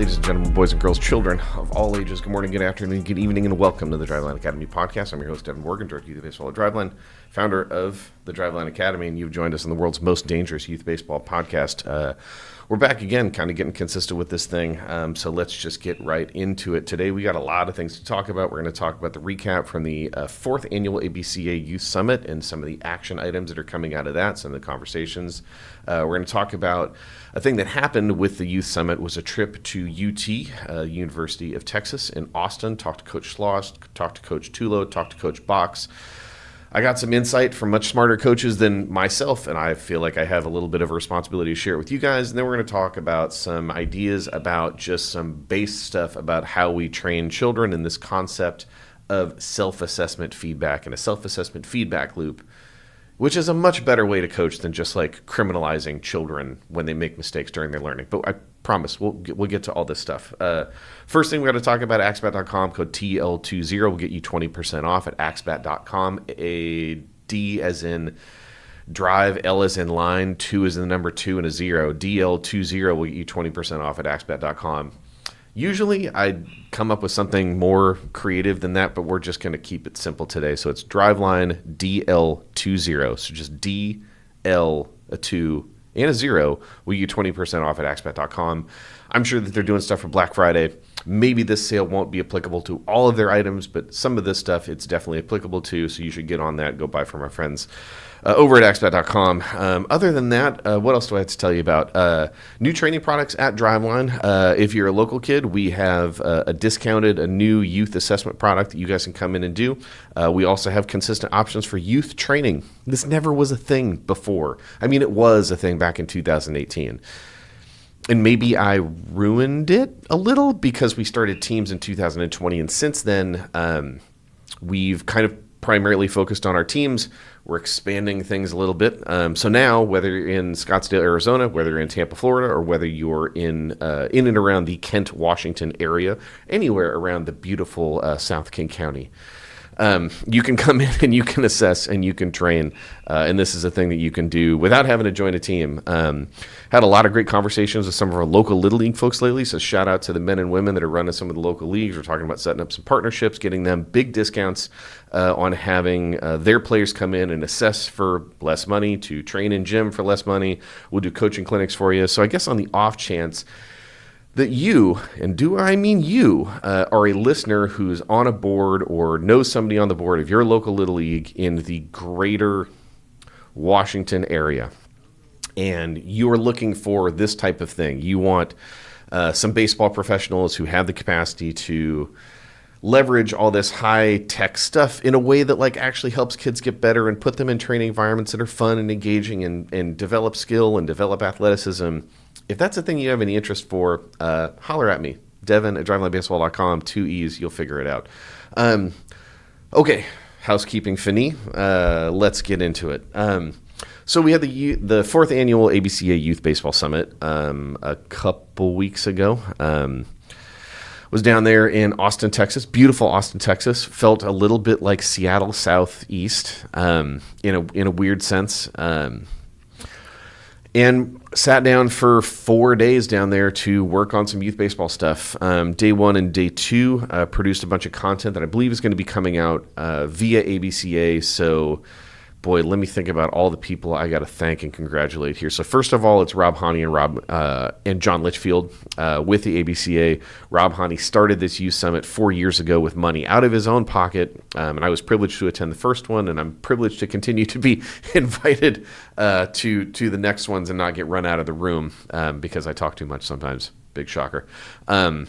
Ladies and gentlemen, boys and girls, children of all ages, good morning, good afternoon, good evening, and welcome to the Driveline Academy podcast. I'm your host, Devin Morgan, Director of Youth Baseball at Driveline, founder of the Driveline Academy, and you've joined us in the world's most dangerous youth baseball podcast. We're back again, kind of getting consistent with this thing, so let's just get right into it. Today, we got a lot of things to talk about. We're going to talk about the recap from the fourth annual ABCA Youth Summit and some of the action items that are coming out of that, some of the conversations. We're going to talk about a thing that happened with the Youth Summit was a trip to UT, University of Texas in Austin, talked to Coach Schloss, talked to Coach Tulo, talked to Coach Box. I got some insight from much smarter coaches than myself, and I feel like I have a little bit of a responsibility to share it with you guys. And then we're going to talk about some ideas about just some base stuff about how we train children in this concept of self-assessment feedback and a self-assessment feedback loop, which is a much better way to coach than just like criminalizing children when they make mistakes during their learning. But I promise we'll get to all this stuff. First thing we got to talk about, AxeBat.com, code TL20 will get you 20% off at AxeBat.com. A D as in drive, L as in line, 2 as in the number 2, and a 0. DL20 will get you 20% off at AxeBat.com. Usually I'd come up with something more creative than that, but we're just going to keep it simple today. So it's Driveline DL20. So just DL, a 2, and a 0 will get you 20% off at AxeBat.com. I'm sure that they're doing stuff for Black Friday. Maybe this sale won't be applicable to all of their items, but some of this stuff it's definitely applicable to, so you should get on that. Go buy from our friends over at AxeBat.com. Other than that, what else do I have to tell you about? New training products at Driveline. If you're a local kid, we have a new youth assessment product that you guys can come in and do. We also have consistent options for youth training. This never was a thing before. I mean, it was a thing back in 2018. And maybe I ruined it a little because we started teams in 2020. And since then, we've kind of primarily focused on our teams. We're expanding things a little bit. So now, whether you're in Scottsdale, Arizona, whether you're in Tampa, Florida, or whether you're in and around the Kent, Washington area, anywhere around the beautiful South King County, you can come in and you can assess and you can train. And this is a thing that you can do without having to join a team. Had a lot of great conversations with some of our local Little League folks lately. So shout out to the men and women that are running some of the local leagues. We're talking about setting up some partnerships, getting them big discounts on having their players come in and assess for less money, to train in gym for less money. We'll do coaching clinics for you. So I guess on the off chance that you, and do I mean you, are a listener who's on a board or knows somebody on the board of your local Little League in the greater Washington area, and you are looking for this type of thing. You want some baseball professionals who have the capacity to leverage all this high-tech stuff in a way that like actually helps kids get better and put them in training environments that are fun and engaging and develop skill and develop athleticism. If that's a thing you have any interest for, holler at me. Devin at drivelinebaseball.com, 2 E's, you'll figure it out. Okay, housekeeping fini. Let's get into it. So we had the fourth annual ABCA Youth Baseball Summit a couple weeks ago. Was down there in Austin, Texas. Beautiful Austin, Texas. Felt a little bit like Seattle Southeast in a weird sense. And sat down for 4 days down there to work on some youth baseball stuff. Day 1 and day 2 produced a bunch of content that I believe is going to be coming out via ABCA. So, boy, let me think about all the people I got to thank and congratulate here. So first of all, it's Rob Haney and John Litchfield with the ABCA. Rob Haney started this youth summit 4 years ago with money out of his own pocket, and I was privileged to attend the first one, and I'm privileged to continue to be invited to the next ones and not get run out of the room because I talk too much sometimes. Big shocker. So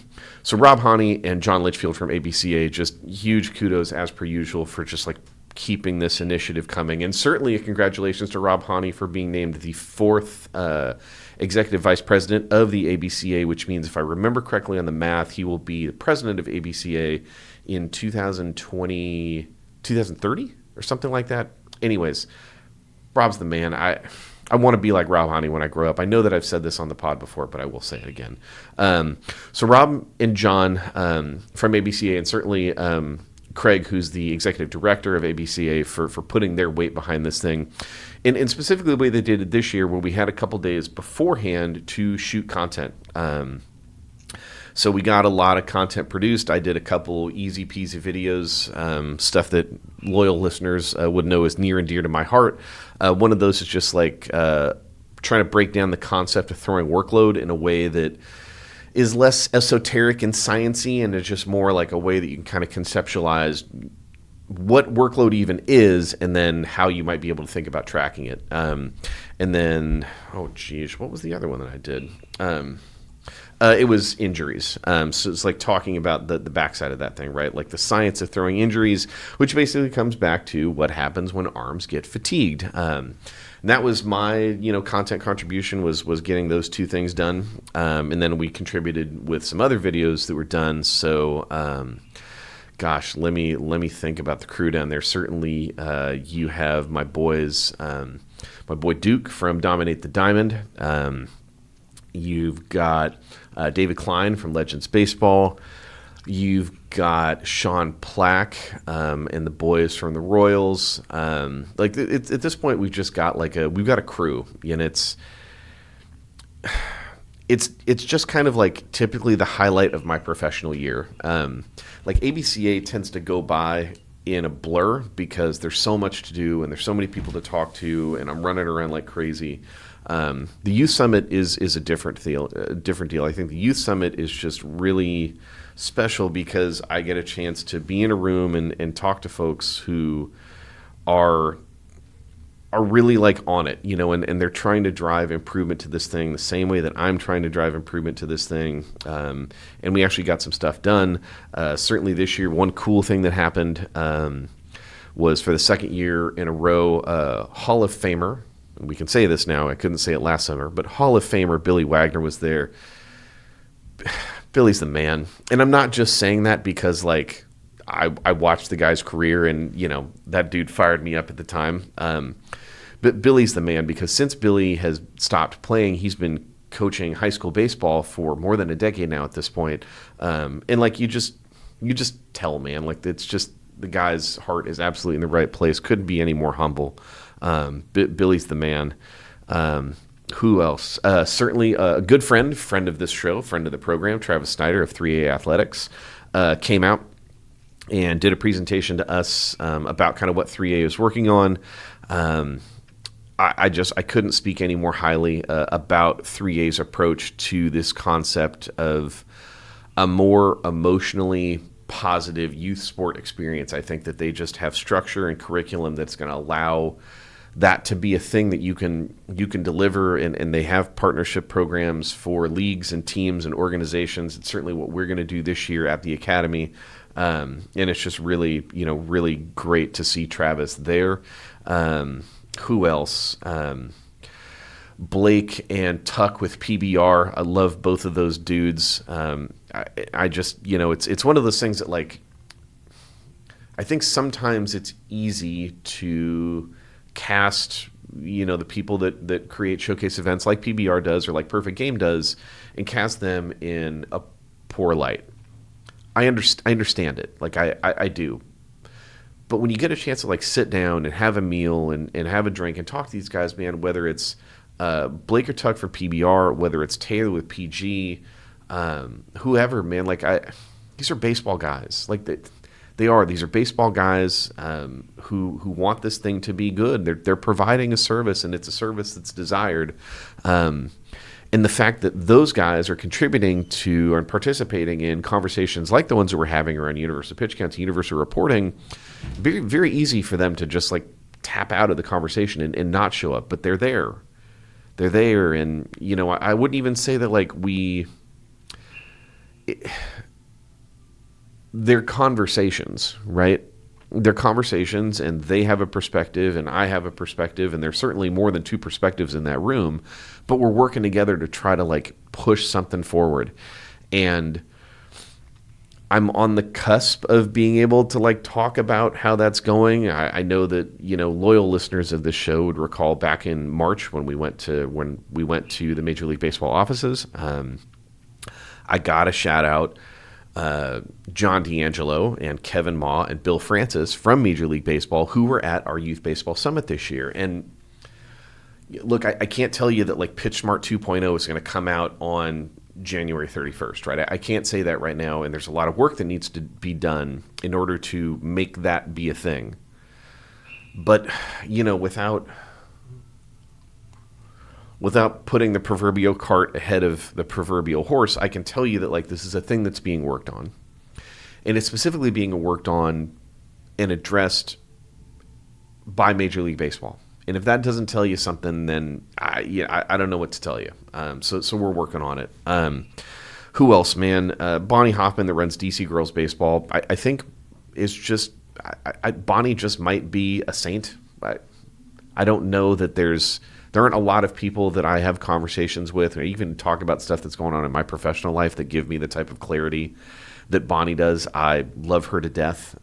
Rob Haney and John Litchfield from ABCA, just huge kudos as per usual for just like keeping this initiative coming. And certainly a congratulations to Rob Haney for being named the 4th executive vice president of the ABCA, which means if I remember correctly on the math, he will be the president of ABCA in 2030 or something like that. Anyways, Rob's the man. I want to be like Rob Haney when I grow up. I know that I've said this on the pod before, but I will say it again. So Rob and John from ABCA, and certainly Craig, who's the executive director of ABCA, for putting their weight behind this thing. And specifically the way they did it this year, where we had a couple days beforehand to shoot content. So we got a lot of content produced. I did a couple easy peasy videos, stuff that loyal listeners would know is near and dear to my heart. One of those is just like trying to break down the concept of throwing workload in a way that is less esoteric and sciencey, and it's just more like a way that you can kind of conceptualize what workload even is, and then how you might be able to think about tracking it. And then, what was the other one that I did? It was injuries. So it's like talking about the backside of that thing, right? Like the science of throwing injuries, which basically comes back to what happens when arms get fatigued. And that was my, content contribution was getting those two things done. And then we contributed with some other videos that were done. So, let me think about the crew down there. Certainly, you have my boys, my boy Duke from Dominate the Diamond. You've got David Klein from Legends Baseball. You've got Sean Plack and the boys from the Royals. At this point, we've just got we've got a crew, and it's just kind of like typically the highlight of my professional year. ABCA tends to go by in a blur because there's so much to do and there's so many people to talk to, and I'm running around like crazy. The Youth Summit is a different deal. I think the Youth Summit is just really special because I get a chance to be in a room and talk to folks who are really on it, and they're trying to drive improvement to this thing the same way that I'm trying to drive improvement to this thing. And we actually got some stuff done. Certainly this year, one cool thing that happened was for the second year in a row, Hall of Famer. We can say this now. I couldn't say it last summer, but Hall of Famer Billy Wagner was there. Billy's the man. And I'm not just saying that because I watched the guy's career and, that dude fired me up at the time. But Billy's the man because since Billy has stopped playing, he's been coaching high school baseball for more than a decade now at this point. And you just tell, man, it's just the guy's heart is absolutely in the right place. Couldn't be any more humble. Billy's the man. Who else? Certainly a good friend of this show, friend of the program, Travis Snyder of 3A Athletics, came out and did a presentation to us about kind of what 3A is working on. I couldn't speak any more highly about 3A's approach to this concept of a more emotionally positive youth sport experience. I think that they just have structure and curriculum that's going to allow that to be a thing that you can deliver, and they have partnership programs for leagues and teams and organizations. It's certainly what we're going to do this year at the Academy, and it's just really really great to see Travis there. Who else? Blake and Tuck with PBR. I love both of those dudes. I just it's one of those things that I think sometimes it's easy to cast the people that create showcase events like PBR does or like Perfect Game does and cast them in a poor light. I understand it. I do. But when you get a chance to sit down and have a meal and have a drink and talk to these guys, man, whether it's Blake or Tuck for PBR, whether it's Taylor with PG, whoever, man, these are baseball guys. They are. These are baseball guys who want this thing to be good. They're providing a service, and it's a service that's desired. And the fact that those guys are contributing to and participating in conversations like the ones that we're having around universal pitch counts, universal reporting, very, very easy for them to just tap out of the conversation and not show up. But they're there. They're there. And, I wouldn't even say that they're conversations, right? They're conversations, and they have a perspective, and I have a perspective, and there's certainly more than two perspectives in that room, but we're working together to try to push something forward. And I'm on the cusp of being able to talk about how that's going. I know that loyal listeners of this show would recall back in March when we went to the Major League Baseball offices. I got a shout out. John D'Angelo and Kevin Ma and Bill Francis from Major League Baseball, who were at our Youth Baseball Summit this year. And look, I can't tell you that PitchSmart 2.0 is going to come out on January 31st, right? I can't say that right now, and there's a lot of work that needs to be done in order to make that be a thing. But, without putting the proverbial cart ahead of the proverbial horse, I can tell you that, like, this is a thing that's being worked on. And it's specifically being worked on and addressed by Major League Baseball. And if that doesn't tell you something, then I don't know what to tell you. So we're working on it. Who else, man? Bonnie Hoffman, that runs DC Girls Baseball, I think is just Bonnie just might be a saint. I don't know that there aren't a lot of people that I have conversations with or even talk about stuff that's going on in my professional life that give me the type of clarity that Bonnie does. I love her to death.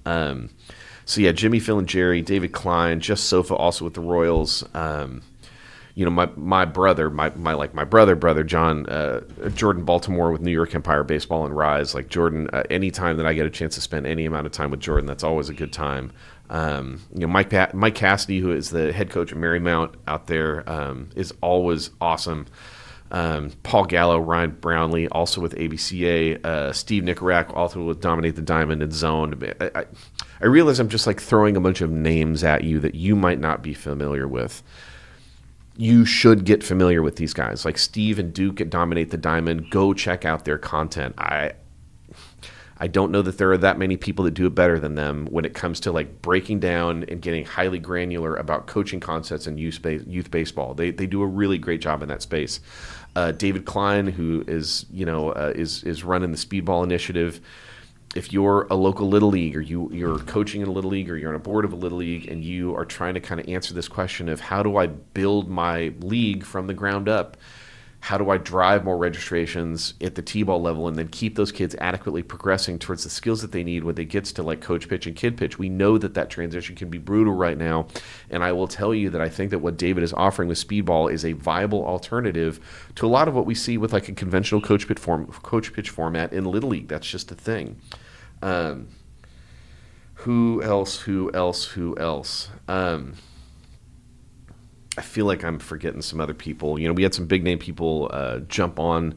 So yeah, Jimmy, Phil, and Jerry, David Klein, Just Sofa, also with the Royals. My brother, my brother John, Jordan Baltimore with New York Empire Baseball and Rise. Like Jordan, anytime that I get a chance to spend any amount of time with Jordan, that's always a good time. Mike Cassidy, who is the head coach of Marymount out there, is always awesome. Paul Gallo, Ryan Brownlee, also with ABCA, Steve Nicorak, also with Dominate the Diamond and Zone. I realize I'm just like throwing a bunch of names at you that you might not be familiar with. You should get familiar with these guys. Like Steve and Duke at Dominate the Diamond, go check out their content. I don't know that there are that many people that do it better than them when it comes to like breaking down and getting highly granular about coaching concepts and youth baseball. They do a really great job in that space. David Klein, who is running the Speedball Initiative. If you're a local Little League or you're coaching in a Little League or you're on a board of a Little League and you are trying to kind of answer this question of how do I build my league from the ground up? How do I drive more registrations at the T-ball level and then keep those kids adequately progressing towards the skills that they need when they get to like coach pitch and kid pitch? We know that transition can be brutal right now. And I will tell you that I think that what David is offering with Speedball is a viable alternative to a lot of what we see with like a conventional coach pitch format in Little League. That's just a thing. Who else? I feel like I'm forgetting some other people. We had some big name people jump on.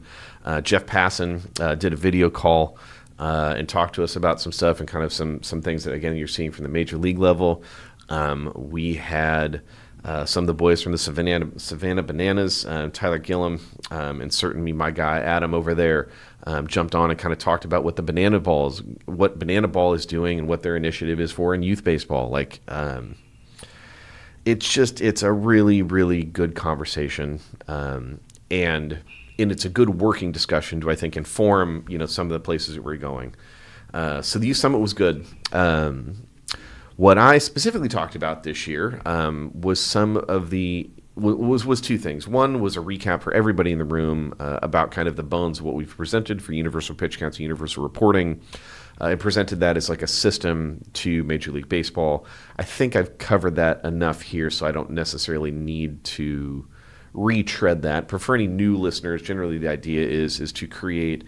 Jeff Passan did a video call and talked to us about some stuff and kind of some things that, again, you're seeing from the major league level. We had some of the boys from the Savannah Bananas, Tyler Gillum, and certainly my guy Adam over there jumped on and kind of talked about what Banana Ball is doing and what their initiative is for in youth baseball. Like, it's a really, really good conversation, and it's a good working discussion to, I think, inform some of the places that we're going. So the Youth Summit was good. What I specifically talked about this year was was two things. One was a recap for everybody in the room about kind of the bones of what we've presented for universal pitch counts and universal reporting. I presented that as like a system to Major League Baseball. I think I've covered that enough here, so I don't necessarily need to retread that. But for any new listeners, generally the idea is to create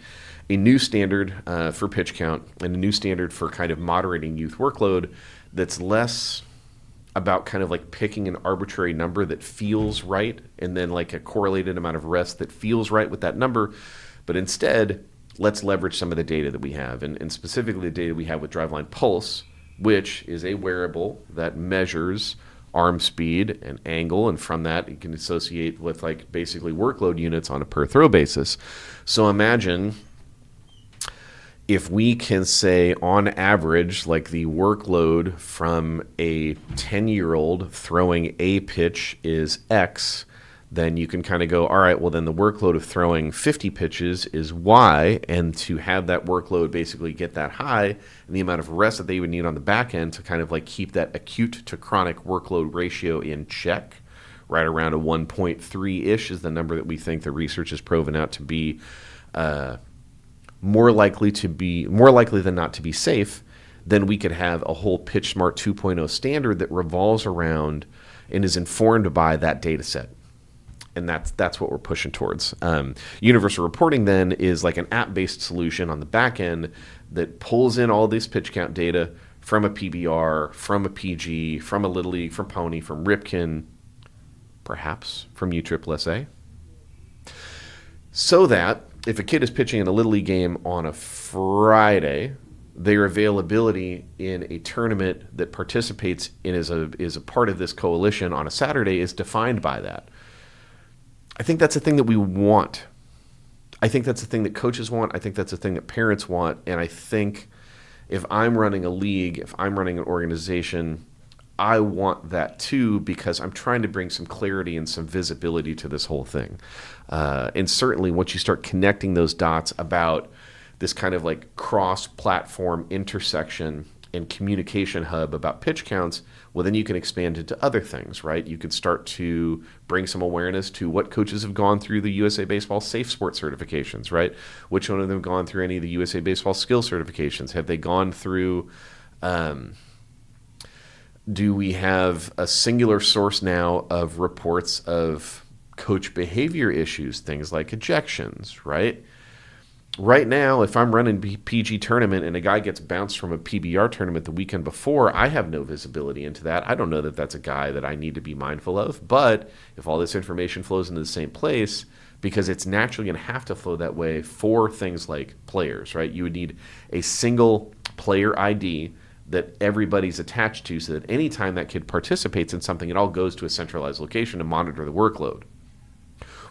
a new standard for pitch count and a new standard for kind of moderating youth workload that's less about kind of like picking an arbitrary number that feels right and then like a correlated amount of rest that feels right with that number, but instead let's leverage some of the data that we have, and specifically the data we have with Driveline Pulse, which is a wearable that measures arm speed and angle, and from that you can associate with like basically workload units on a per throw basis. So imagine if we can say on average, like the workload from a 10-year-old throwing a pitch is X, then you can kind of go, all right, well then the workload of throwing 50 pitches is Y, and to have that workload basically get that high, and the amount of rest that they would need on the back end to kind of like keep that acute to chronic workload ratio in check, right around a 1.3-ish is the number that we think the research has proven out to be more likely than not to be safe, then we could have a whole PitchSmart 2.0 standard that revolves around and is informed by that data set. And that's what we're pushing towards. Universal reporting then is like an app-based solution on the back end that pulls in all this pitch count data from a PBR, from a PG, from a Little League, from Pony, from Ripken, perhaps from USSSA, so that if a kid is pitching in a Little League game on a Friday, their availability in a tournament that participates in is a part of this coalition on a Saturday is defined by that. I think that's a thing that we want. I think that's a thing that coaches want. I think that's a thing that parents want. And I think if I'm running a league, if I'm running an organization, I want that too, because I'm trying to bring some clarity and some visibility to this whole thing. And certainly once you start connecting those dots about this kind of like cross-platform intersection and communication hub about pitch counts, well, then you can expand it to other things, right? You could start to bring some awareness to what coaches have gone through the USA Baseball Safe Sport certifications, right? Which one of them have gone through any of the USA Baseball skill certifications? Have they gone through... do we have a singular source now of reports of coach behavior issues, things like ejections, right? Right now, if I'm running PG tournament and a guy gets bounced from a PBR tournament the weekend before, I have no visibility into that. I don't know that that's a guy that I need to be mindful of. But if all this information flows into the same place, because it's naturally going to have to flow that way for things like players, right? You would need a single player ID that everybody's attached to, so that anytime that kid participates in something, it all goes to a centralized location to monitor the workload.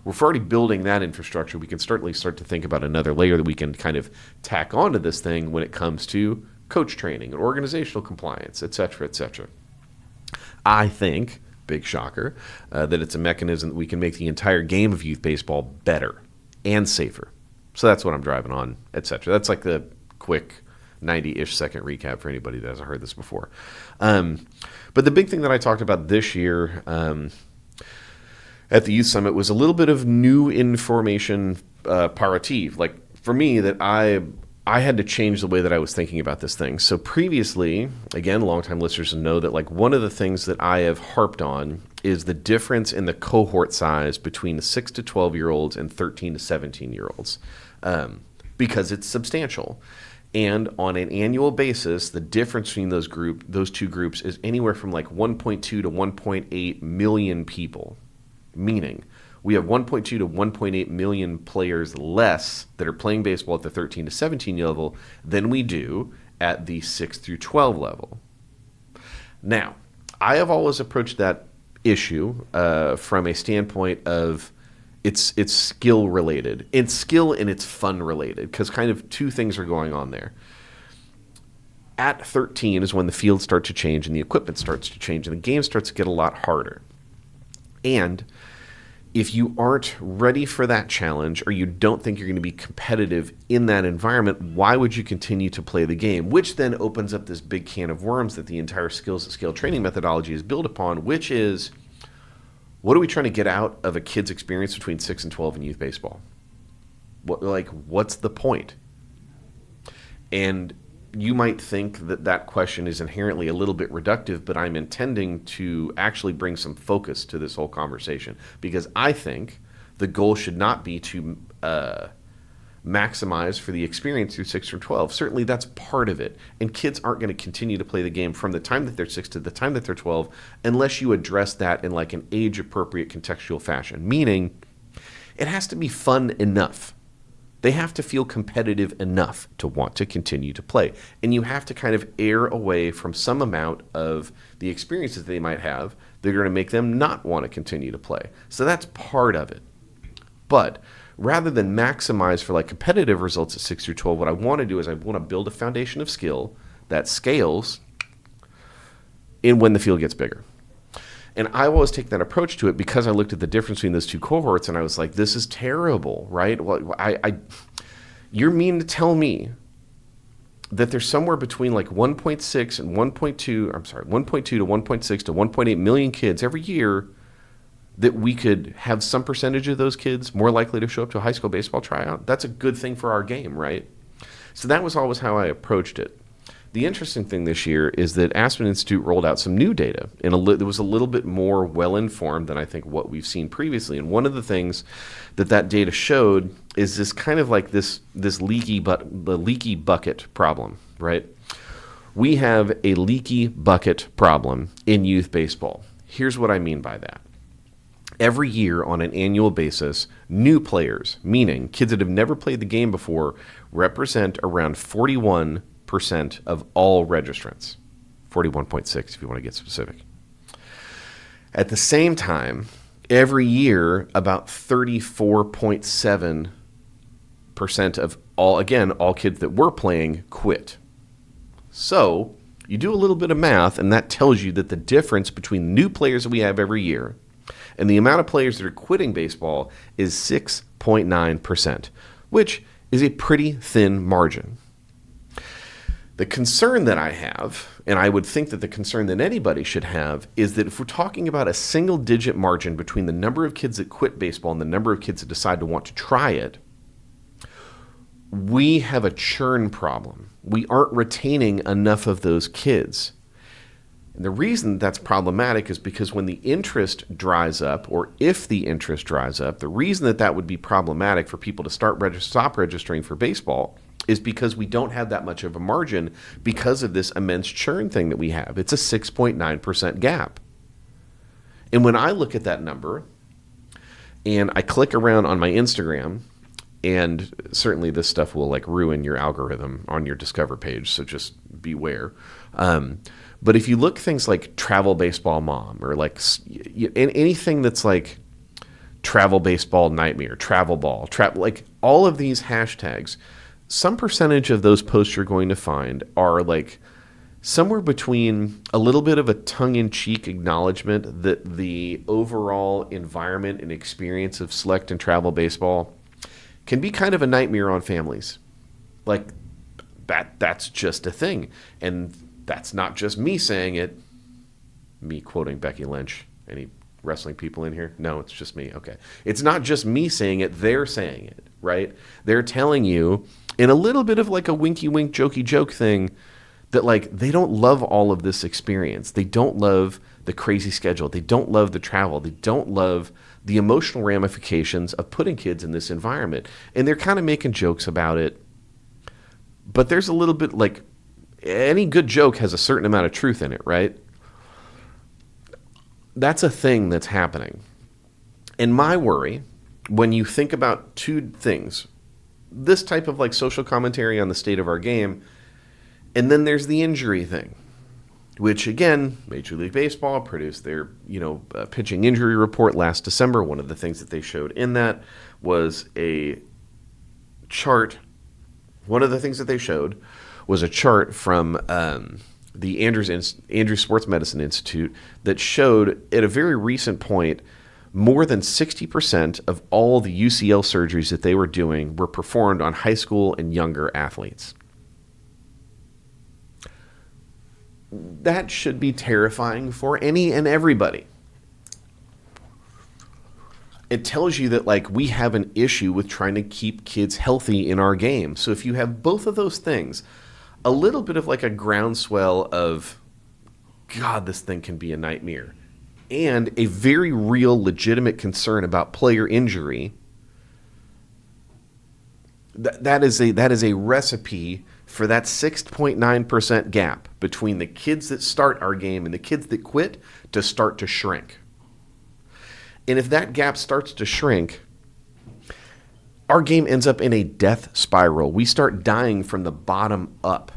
We're already building that infrastructure. We can certainly start to think about another layer that we can kind of tack onto this thing when it comes to coach training and organizational compliance, et cetera, et cetera. I think, big shocker, that it's a mechanism that we can make the entire game of youth baseball better and safer. So that's what I'm driving on, et cetera. That's like the quick 90-ish second recap for anybody that hasn't heard this before. But the big thing that I talked about this year at the Youth Summit was a little bit of new information parative. Like for me, that I had to change the way that I was thinking about this thing. So previously, again, longtime listeners know that like one of the things that I have harped on is the difference in the cohort size between 6 to 12-year-olds and 13 to 17-year-olds because it's substantial. And on an annual basis, the difference between those two groups is anywhere from like 1.2 to 1.8 million people. Meaning, we have 1.2 to 1.8 million players less that are playing baseball at the 13 to 17 level than we do at the 6 through 12 level. Now, I have always approached that issue from a standpoint of it's skill related. It's skill and it's fun related, because kind of two things are going on there. At 13 is when the field starts to change and the equipment starts to change and the game starts to get a lot harder. And if you aren't ready for that challenge, or you don't think you're going to be competitive in that environment, why would you continue to play the game? Which then opens up this big can of worms that the entire skills at scale training methodology is built upon, which is, what are we trying to get out of a kid's experience between 6 and 12 in youth baseball? What's the point? And you might think that that question is inherently a little bit reductive, but I'm intending to actually bring some focus to this whole conversation, because I think the goal should not be to maximize for the experience through 6 or 12. Certainly that's part of it. And kids aren't going to continue to play the game from the time that they're 6 to the time that they're 12 unless you address that in like an age-appropriate contextual fashion, meaning it has to be fun enough. They have to feel competitive enough to want to continue to play. And you have to kind of err away from some amount of the experiences they might have that are going to make them not want to continue to play. So that's part of it. But rather than maximize for like competitive results at 6 through 12, what I want to do is I want to build a foundation of skill that scales in when the field gets bigger. And I always take that approach to it because I looked at the difference between those two cohorts and I was like, this is terrible, right? Well, you're mean to tell me that there's somewhere between like 1.6 and 1.2 to 1.6 to 1.8 million kids every year that we could have some percentage of those kids more likely to show up to a high school baseball tryout. That's a good thing for our game, right? So that was always how I approached it. The interesting thing this year is that Aspen Institute rolled out some new data, and it was a little bit more well-informed than I think what we've seen previously. And one of the things that data showed is this kind of like this leaky bucket problem, right? We have a leaky bucket problem in youth baseball. Here's what I mean by that. every year on an annual basis, new players, meaning kids that have never played the game before, represent around 41% of all registrants. 41.6 if you want to get specific. At the same time, every year, about 34.7% of all kids that were playing quit. So you do a little bit of math, and that tells you that the difference between new players that we have every year and the amount of players that are quitting baseball is 6.9%, which is a pretty thin margin. The concern that I have, and I would think that the concern that anybody should have, is that if we're talking about a single-digit margin between the number of kids that quit baseball and the number of kids that decide to want to try it, we have a churn problem. We aren't retaining enough of those kids. And the reason that's problematic is because when the interest dries up, or if the interest dries up, the reason that would be problematic for people to stop registering for baseball is because we don't have that much of a margin because of this immense churn thing that we have. It's a 6.9% gap. And when I look at that number and I click around on my Instagram, and certainly this stuff will like ruin your algorithm on your Discover page, so just beware. But if you look things like Travel Baseball Mom, or like anything that's like Travel Baseball Nightmare, Travel Ball, like all of these hashtags, some percentage of those posts you're going to find are like somewhere between a little bit of a tongue-in-cheek acknowledgement that the overall environment and experience of select and travel baseball can be kind of a nightmare on families. Like that's just a thing. And that's not just me saying it, me quoting Becky Lynch. Any wrestling people in here? No, it's just me. Okay. It's not just me saying it, they're saying it, right? They're telling you in a little bit of like a winky wink, jokey joke thing that like they don't love all of this experience. They don't love the crazy schedule. They don't love the travel. They don't love the emotional ramifications of putting kids in this environment. And they're kind of making jokes about it. But there's a little bit like any good joke has a certain amount of truth in it, right? That's a thing that's happening. And my worry, when you think about two things, this type of like social commentary on the state of our game, and then there's the injury thing, which again, Major League Baseball produced their pitching injury report last December. One of the things that they showed in that was a chart. One of the things that they showed was a chart from the Andrews Sports Medicine Institute that showed at a very recent point more than 60% of all the UCL surgeries that they were doing were performed on high school and younger athletes. That should be terrifying for any and everybody. It tells you that like we have an issue with trying to keep kids healthy in our game. So if you have both of those things, a little bit of like a groundswell of, God, this thing can be a nightmare, and a very real, legitimate concern about player injury, that is a recipe for that 6.9% gap between the kids that start our game and the kids that quit to start to shrink. And if that gap starts to shrink, our game ends up in a death spiral. We start dying from the bottom up.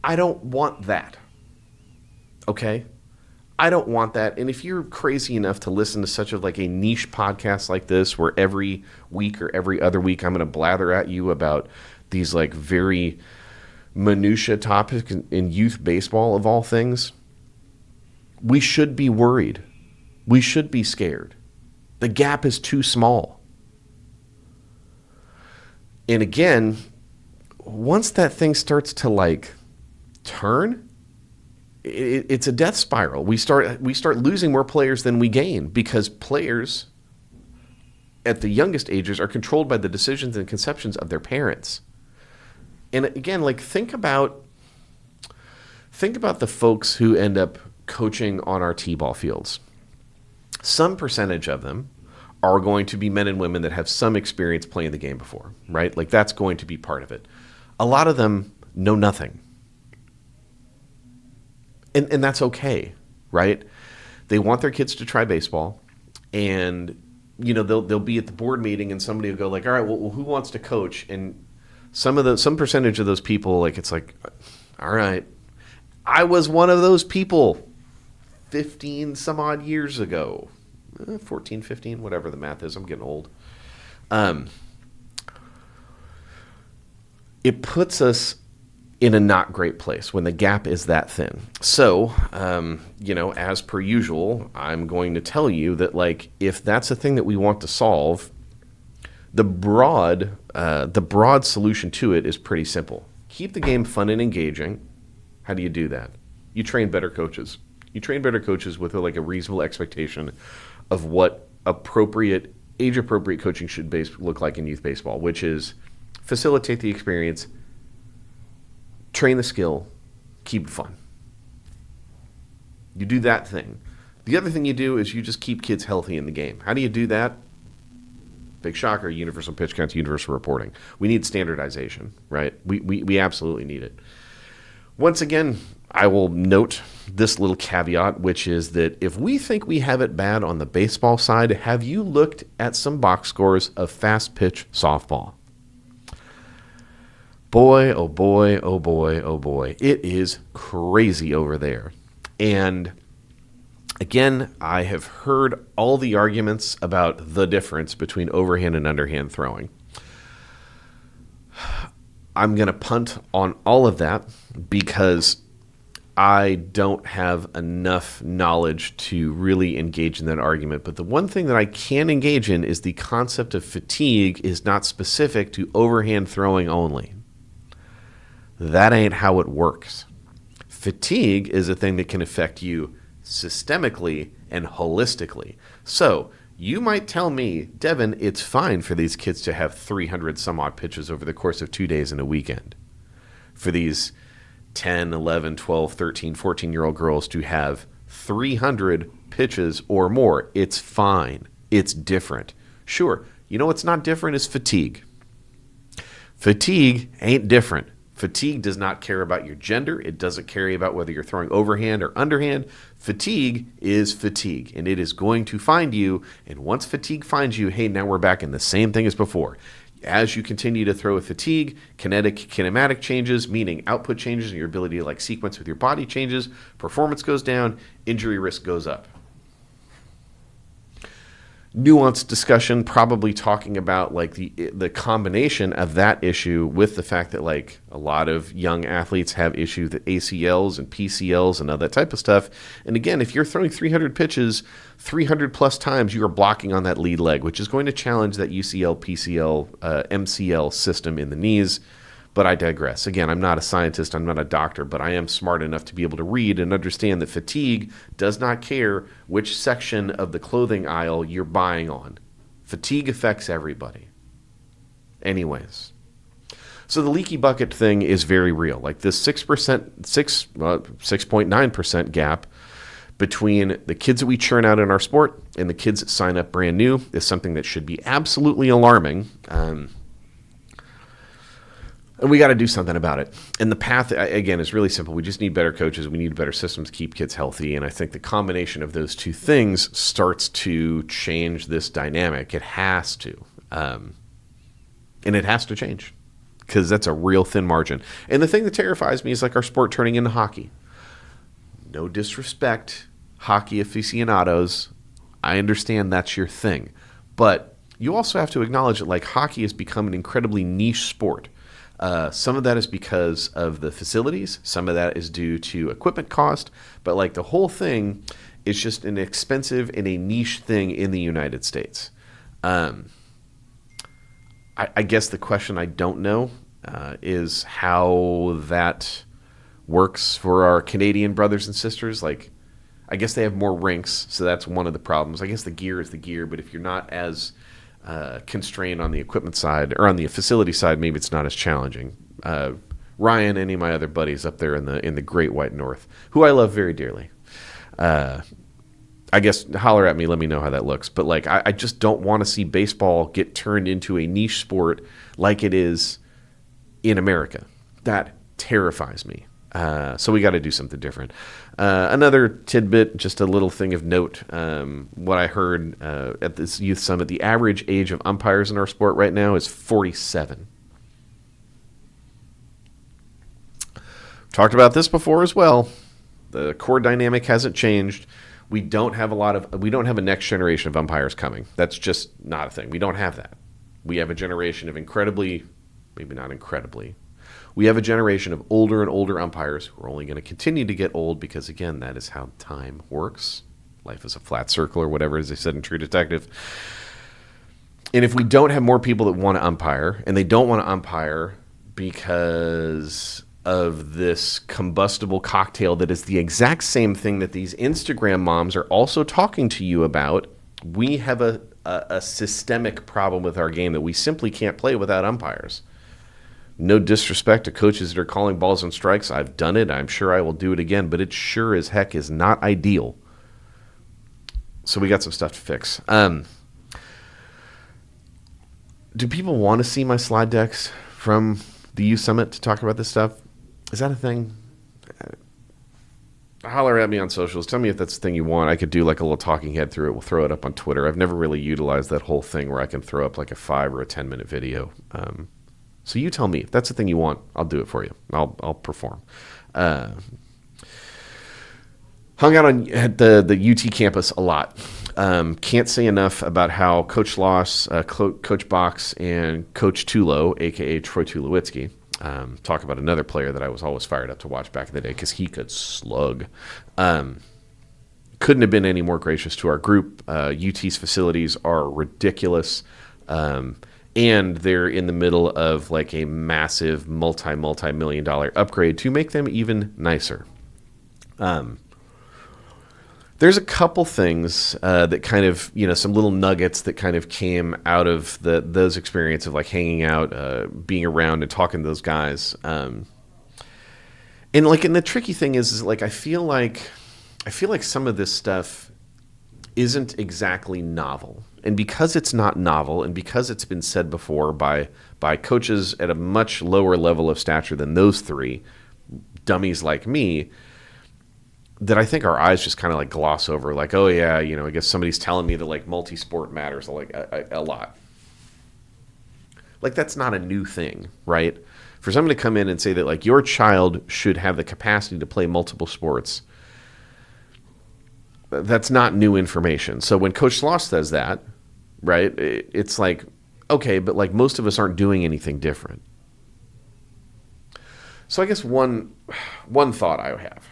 I don't want that. Okay? I don't want that. And if you're crazy enough to listen to such a niche podcast like this, where every week or every other week I'm going to blather at you about these like very minutia topics in youth baseball of all things, we should be worried. We should be scared. The gap is too small. And again, once that thing starts to turn, it's a death spiral. We start losing more players than we gain, because players at the youngest ages are controlled by the decisions and conceptions of their parents. And again, think about the folks who end up coaching on our t-ball fields. Some percentage of them are going to be men and women that have some experience playing the game before, right? That's going to be part of it. A lot of them know nothing. And that's okay, right? They want their kids to try baseball. and they'll be at the board meeting, and somebody will go like, all right, well, who wants to coach? And some percentage of those people, like, it's like, all right, I was one of those people 15 some odd years ago, 14, 15, whatever the math is. I'm getting old. It puts us in a not great place when the gap is that thin. So, as per usual, I'm going to tell you that, like, if that's a thing that we want to solve, the broad solution to it is pretty simple. Keep the game fun and engaging. How do you do that? You train better coaches. You train better coaches with a reasonable expectation of what age-appropriate coaching should look like in youth baseball, which is facilitate the experience, train the skill, keep it fun. You do that thing. The other thing you do is you just keep kids healthy in the game. How do you do that? Big shocker, universal pitch counts, universal reporting. We need standardization, right? We absolutely need it. Once again, I will note this little caveat, which is that if we think we have it bad on the baseball side, have you looked at some box scores of fast pitch softball? Boy, oh boy, oh boy, oh boy. It is crazy over there. And again, I have heard all the arguments about the difference between overhand and underhand throwing. I'm going to punt on all of that because I don't have enough knowledge to really engage in that argument. But the one thing that I can engage in is the concept of fatigue is not specific to overhand throwing only. That ain't how it works. Fatigue is a thing that can affect you systemically and holistically. So you might tell me, Devin, it's fine for these kids to have 300 some odd pitches over the course of 2 days in a weekend. For these 10, 11, 12, 13, 14-year-old girls to have 300 pitches or more. It's fine. It's different. Sure, you know what's not different is fatigue. Fatigue ain't different. Fatigue does not care about your gender. It doesn't care about whether you're throwing overhand or underhand. Fatigue is fatigue, and it is going to find you. And once fatigue finds you, hey, now we're back in the same thing as before. As you continue to throw with fatigue, kinematic changes, meaning output changes and your ability to sequence with your body changes, performance goes down, injury risk goes up. Nuanced discussion, probably talking about the combination of that issue with the fact that a lot of young athletes have issues with ACLs and PCLs and all that type of stuff. And again, if you're throwing 300 pitches 300 plus times, you are blocking on that lead leg, which is going to challenge that UCL, PCL, MCL system in the knees. But I digress. Again, I'm not a scientist, I'm not a doctor, but I am smart enough to be able to read and understand that fatigue does not care which section of the clothing aisle you're buying on. Fatigue affects everybody. Anyways. So the leaky bucket thing is very real. This 6.9% gap between the kids that we churn out in our sport and the kids that sign up brand new is something that should be absolutely alarming. And we got to do something about it. And the path, again, is really simple. We just need better coaches. We need better systems to keep kids healthy. And I think the combination of those two things starts to change this dynamic. It has to. And it has to change because that's a real thin margin. And the thing that terrifies me is our sport turning into hockey. No disrespect, hockey aficionados. I understand that's your thing. But you also have to acknowledge that hockey has become an incredibly niche sport. Some of that is because of the facilities. Some of that is due to equipment cost. But the whole thing is just an expensive and a niche thing in the United States. I guess the question I don't know is how that works for our Canadian brothers and sisters. I guess they have more rinks, so that's one of the problems. I guess the gear is the gear, but if you're not as constrained on the equipment side or on the facility side, maybe it's not as challenging. Ryan, any of my other buddies up there in the Great White North, who I love very dearly. I guess holler at me, let me know how that looks. But I just don't want to see baseball get turned into a niche sport like it is in America. That terrifies me. So we got to do something different. Another tidbit, just a little thing of note. What I heard at this youth summit, the average age of umpires in our sport right now is 47. Talked about this before as well. The core dynamic hasn't changed. We don't have a next generation of umpires coming. That's just not a thing. We don't have that. We have a generation of we have a generation of older and older umpires who are only going to continue to get old because, again, that is how time works. Life is a flat circle or whatever, as they said in True Detective. And if we don't have more people that want to umpire, and they don't want to umpire because of this combustible cocktail that is the exact same thing that these Instagram moms are also talking to you about, we have a systemic problem with our game that we simply can't play without umpires. No disrespect to coaches that are calling balls and strikes. I've done it. I'm sure I will do it again, but it sure as heck is not ideal. So we got some stuff to fix. Do people want to see my slide decks from the youth summit to talk about this stuff? Is that a thing? Holler at me on socials. Tell me if that's the thing you want. I could do like a little talking head through it. We'll throw it up on Twitter. I've never really utilized that whole thing where I can throw up like a 5 or a 10-minute video. So you tell me if that's the thing you want. I'll do it for you. I'll perform. Hung out at the UT campus a lot. Can't say enough about how Coach Schloss, Coach Box, and Coach Tulo, a.k.a. Troy Tulowitzki, talk about another player that I was always fired up to watch back in the day because he could slug. Couldn't have been any more gracious to our group. UT's facilities are ridiculous. And they're in the middle of like a massive multi-million dollar upgrade to make them even nicer. There's a couple things that kind of, some little nuggets that kind of came out of those experiences of like hanging out, being around and talking to those guys. And the tricky thing is like, I feel like some of this stuff isn't exactly novel. And because it's not novel, and because it's been said before by coaches at a much lower level of stature than those three, dummies like me, that I think our eyes just kind of like gloss over, like, oh yeah, I guess somebody's telling me that like multi-sport matters like a lot. Like that's not a new thing, right? For someone to come in and say that like your child should have the capacity to play multiple sports, that's not new information. So when Coach Schloss says that, right, it's like, okay, but like most of us aren't doing anything different. So I guess one thought I have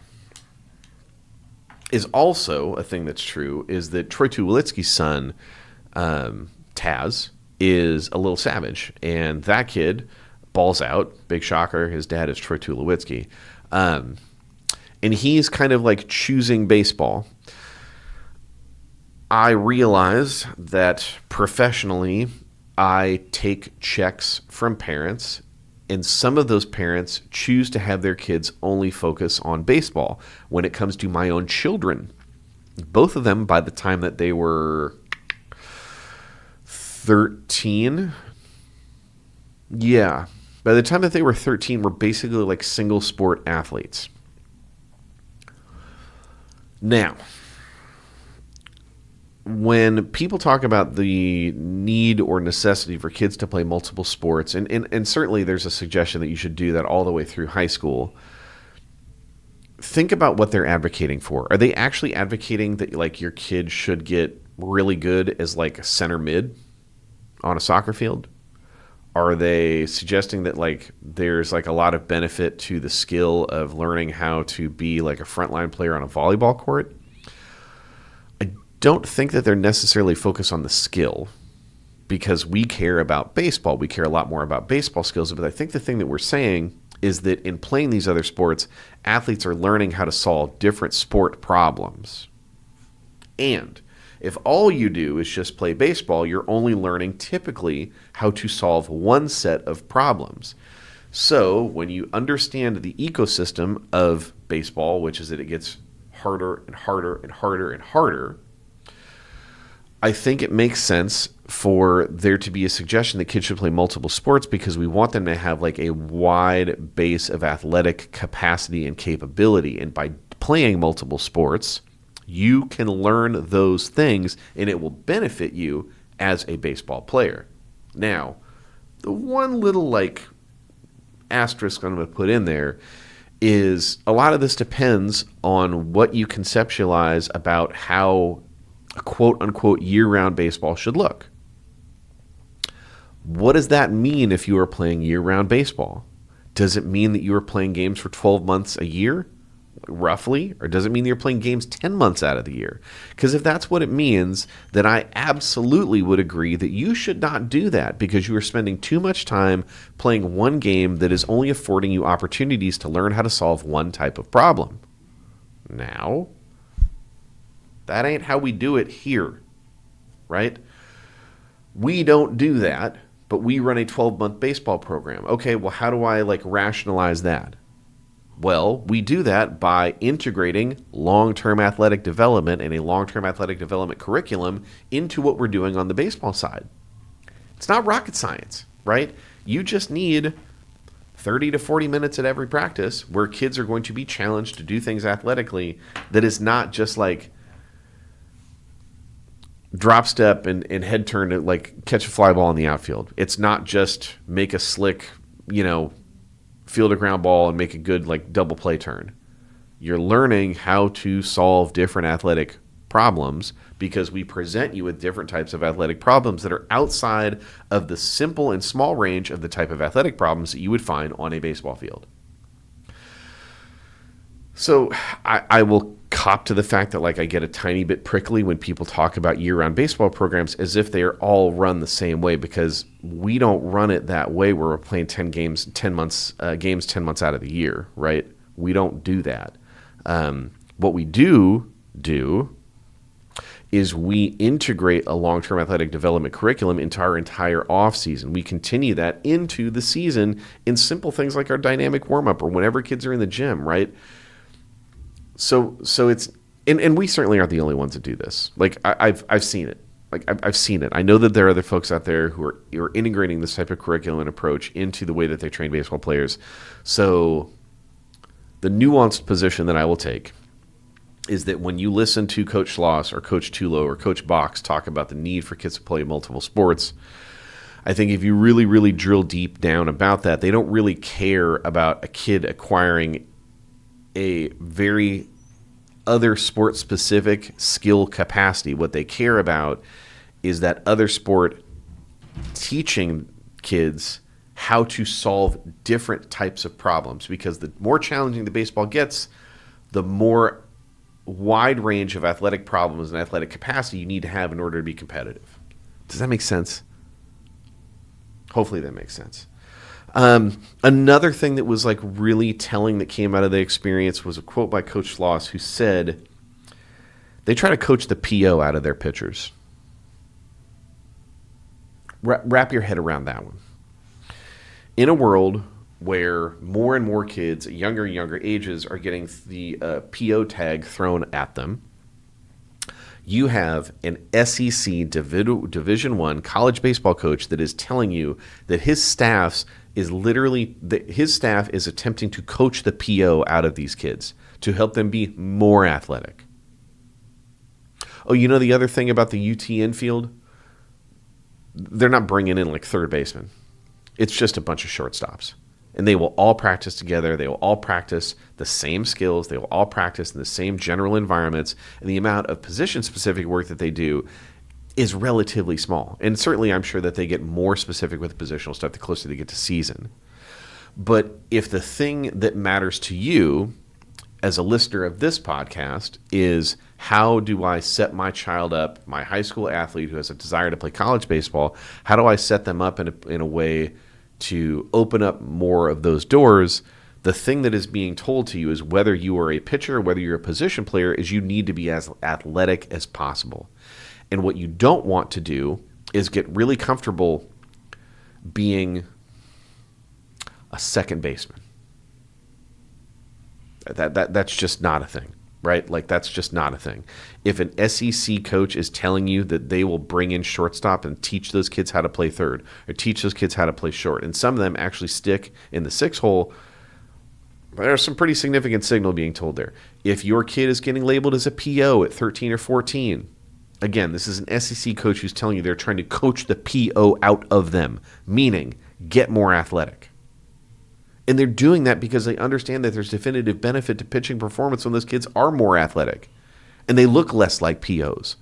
is also a thing that's true is that Troy Tulowitzki's son, Taz, is a little savage. And that kid balls out. Big shocker. His dad is Troy Tulowitzki. And he's kind of like choosing baseball. I realize that professionally, I take checks from parents, and some of those parents choose to have their kids only focus on baseball. When it comes to my own children, both of them, by the time that they were 13, by the time that they were 13, were basically like single sport athletes. Now, when people talk about the need or necessity for kids to play multiple sports, and certainly there's a suggestion that you should do that all the way through high school, think about what they're advocating for. Are they actually advocating that like your kid should get really good as like a center mid on a soccer field? Are they suggesting that like there's like a lot of benefit to the skill of learning how to be like a frontline player on a volleyball court? Don't think that they're necessarily focused on the skill, because we care about baseball. We care a lot more about baseball skills. But I think the thing that we're saying is that in playing these other sports, athletes are learning how to solve different sport problems. And if all you do is just play baseball, you're only learning typically how to solve one set of problems. So when you understand the ecosystem of baseball, which is that it gets harder and harder and harder and harder, I think it makes sense for there to be a suggestion that kids should play multiple sports because we want them to have like a wide base of athletic capacity and capability. And by playing multiple sports, you can learn those things and it will benefit you as a baseball player. Now, the one little like asterisk I'm going to put in there is a lot of this depends on what you conceptualize about how a quote-unquote year-round baseball should look. What does that mean if you are playing year-round baseball? Does it mean that you are playing games for 12 months a year, roughly? Or does it mean that you're playing games 10 months out of the year? Because if that's what it means, then I absolutely would agree that you should not do that because you are spending too much time playing one game that is only affording you opportunities to learn how to solve one type of problem. Now, that ain't how we do it here, right? We don't do that, but we run a 12-month baseball program. Okay, well, how do I rationalize that? Well, we do that by integrating long-term athletic development and a long-term athletic development curriculum into what we're doing on the baseball side. It's not rocket science, right? You just need 30 to 40 minutes at every practice where kids are going to be challenged to do things athletically that is not just like drop step and head turn to catch a fly ball in the outfield. It's not just make a slick, field a ground ball and make a good double play turn. You're learning how to solve different athletic problems because we present you with different types of athletic problems that are outside of the simple and small range of the type of athletic problems that you would find on a baseball field. So I will cop to the fact that I get a tiny bit prickly when people talk about year-round baseball programs as if they are all run the same way because we don't run it that way where we're playing 10 months out of the year, right? We don't do that. What we do is we integrate a long-term athletic development curriculum into our entire off-season. We continue that into the season in simple things like our dynamic warm-up or whenever kids are in the gym, right? So it's and we certainly aren't the only ones that do this. I've seen it. I've seen it. I know that there are other folks out there who are integrating this type of curriculum and approach into the way that they train baseball players. So the nuanced position that I will take is that when you listen to Coach Schloss or Coach Tulo or Coach Box talk about the need for kids to play multiple sports, I think if you really, really drill deep down about that, they don't really care about a kid acquiring a very other sport-specific skill capacity. What they care about is that other sport teaching kids how to solve different types of problems because the more challenging the baseball gets, the more wide range of athletic problems and athletic capacity you need to have in order to be competitive. Does that make sense? Hopefully that makes sense. Another thing that was really telling that came out of the experience was a quote by Coach Schloss who said they try to coach the PO out of their pitchers. Wrap your head around that one. In a world where more and more kids at younger and younger ages are getting the PO tag thrown at them, you have an SEC Division I college baseball coach that is telling you that his staff is attempting to coach the PO out of these kids to help them be more athletic. Oh, the other thing about the UT infield? They're not bringing in third baseman. It's just a bunch of shortstops. And they will all practice together. They will all practice the same skills. They will all practice in the same general environments. And the amount of position-specific work that they do is relatively small. And certainly I'm sure that they get more specific with the positional stuff the closer they get to season. But if the thing that matters to you as a listener of this podcast is how do I set my child up, my high school athlete who has a desire to play college baseball, how do I set them up in a way to open up more of those doors, the thing that is being told to you is whether you are a pitcher or whether you're a position player is you need to be as athletic as possible. And what you don't want to do is get really comfortable being a second baseman. That's just not a thing. right? Like, that's just not a thing. If an SEC coach is telling you that they will bring in shortstop and teach those kids how to play third or teach those kids how to play short, and some of them actually stick in the 6-hole, there's some pretty significant signal being told there. If your kid is getting labeled as a PO at 13 or 14, again, this is an SEC coach who's telling you they're trying to coach the PO out of them, meaning get more athletic. And they're doing that because they understand that there's definitive benefit to pitching performance when those kids are more athletic and they look less like POs.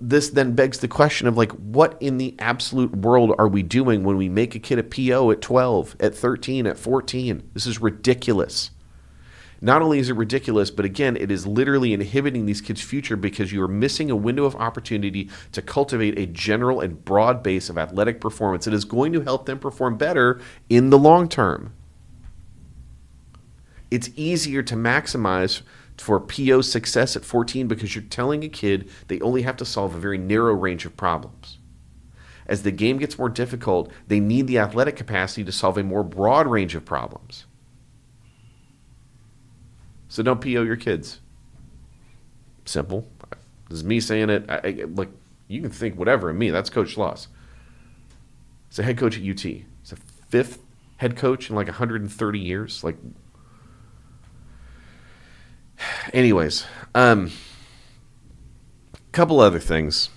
This then begs the question of, like, what in the absolute world are we doing when we make a kid a PO at 12, at 13, at 14? This is ridiculous. Not only is it ridiculous, but again, it is literally inhibiting these kids' future because you are missing a window of opportunity to cultivate a general and broad base of athletic performance that is going to help them perform better in the long term. It's easier to maximize for PO success at 14 because you're telling a kid they only have to solve a very narrow range of problems. As the game gets more difficult, they need the athletic capacity to solve a more broad range of problems. So don't PO your kids. Simple. This is me saying it. Like, you can think whatever of me. That's Coach Schloss. He's a head coach at UT. He's a 5th head coach in like 130 years. Like, anyways, couple other things.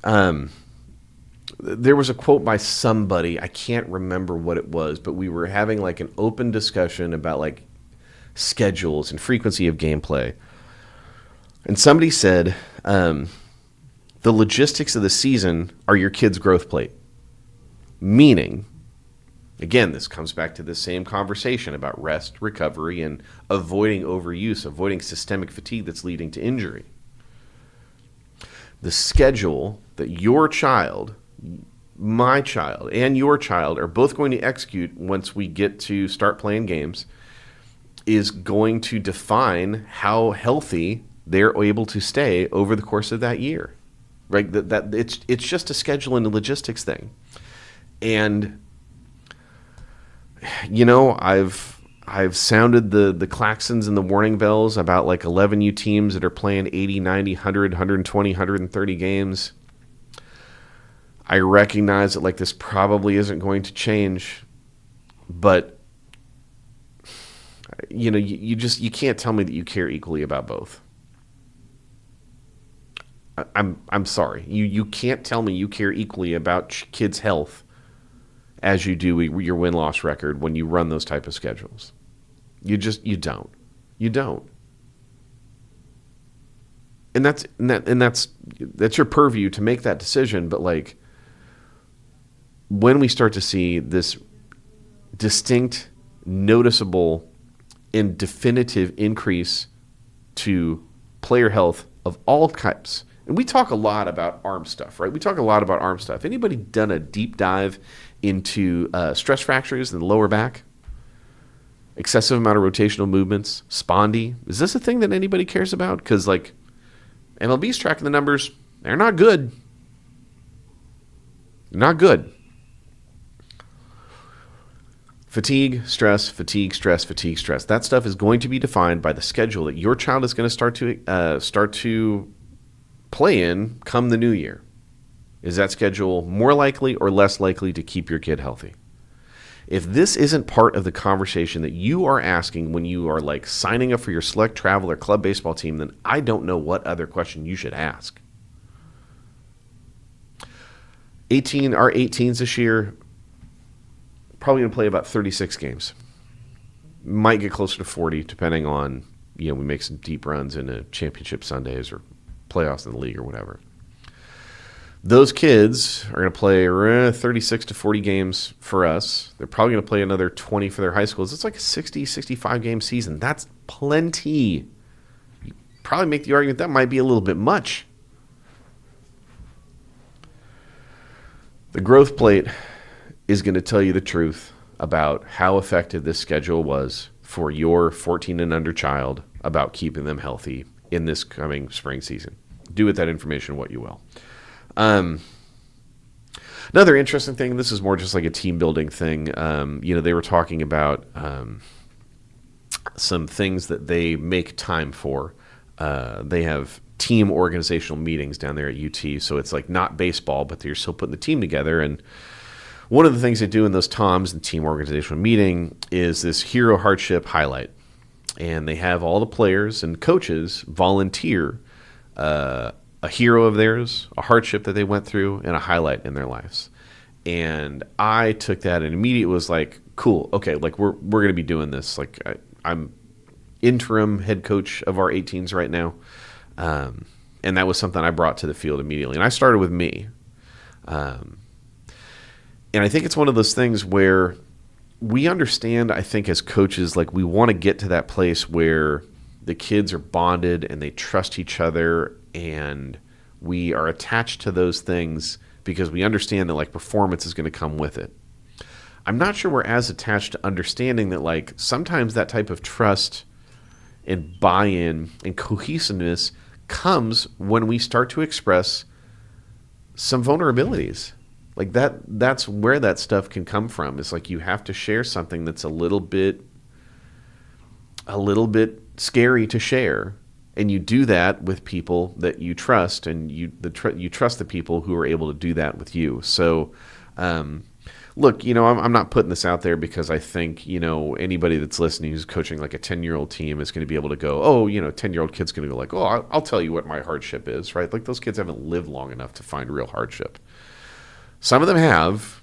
There was a quote by somebody. I can't remember what it was, but we were having like an open discussion about like schedules and frequency of gameplay. And somebody said, the logistics of the season are your kid's growth plate. Meaning, again, this comes back to the same conversation about rest, recovery, and avoiding overuse, avoiding systemic fatigue that's leading to injury. The schedule that your child, my child, and your child are both going to execute once we get to start playing games is going to define how healthy they're able to stay over the course of that year, right? That it's just a schedule and a logistics thing. And, you know, I've sounded the klaxons and the warning bells about like 11U teams that are playing 80, 90, 100, 120, 130 games. I recognize that like this probably isn't going to change, but you know, you can't tell me that you care equally about both. I'm sorry. You can't tell me you care equally about kids' health as you do your win-loss record when you run those type of schedules. You don't. You don't. And that's your purview to make that decision, but like when we start to see this distinct, noticeable, and definitive increase to player health of all types. And we talk a lot about arm stuff, right? We talk a lot about arm stuff. Anybody done a deep dive into stress fractures in the lower back? Excessive amount of rotational movements? Spondy? Is this a thing that anybody cares about? Because, like, MLB's tracking the numbers. They're not good. Not good. Fatigue, stress, fatigue, stress, fatigue, stress. That stuff is going to be defined by the schedule that your child is going to start to play in come the new year. Is that schedule more likely or less likely to keep your kid healthy? If this isn't part of the conversation that you are asking when you are like signing up for your select travel or club baseball team, then I don't know what other question you should ask. Our 18s this year, probably going to play about 36 games. Might get closer to 40, depending on, you know, we make some deep runs into championship Sundays or playoffs in the league or whatever. Those kids are going to play 36 to 40 games for us. They're probably going to play another 20 for their high schools. It's like a 60, 65 game season. That's plenty. You probably make the argument that might be a little bit much. The growth plate is going to tell you the truth about how effective this schedule was for your 14 and under child about keeping them healthy in this coming spring season. Do with that information what you will. Another interesting thing, this is more just like a team building thing. You know, they were talking about some things that they make time for. They have team organizational meetings down there at UT, so it's like not baseball, but they're still putting the team together. And one of the things they do in those TOMs, the team organizational meeting, is this Hero-hardship-highlight. And they have all the players and coaches volunteer a hero of theirs, a hardship that they went through, and a highlight in their lives. And I took that and immediately was like, cool, okay, like we're going to be doing this. Like I'm interim head coach of our 18s right now. And that was something I brought to the field immediately. And I started with me. And I think it's one of those things where we understand, I think, as coaches, like we want to get to that place where the kids are bonded and they trust each other, and we are attached to those things because we understand that like performance is going to come with it. I'm not sure we're as attached to understanding that like sometimes that type of trust and buy-in and cohesiveness comes when we start to express some vulnerabilities. Like that's where that stuff can come from. It's like you have to share something that's a little bit scary to share, and you do that with people that you trust, and you trust the people who are able to do that with you. So, look, I'm not putting this out there because I think anybody that's listening who's coaching like a 10-year-old team is going to be able to go, 10-year-old kid's going to go like, oh, I'll tell you what my hardship is, right? Like those kids haven't lived long enough to find real hardship. Some of them have,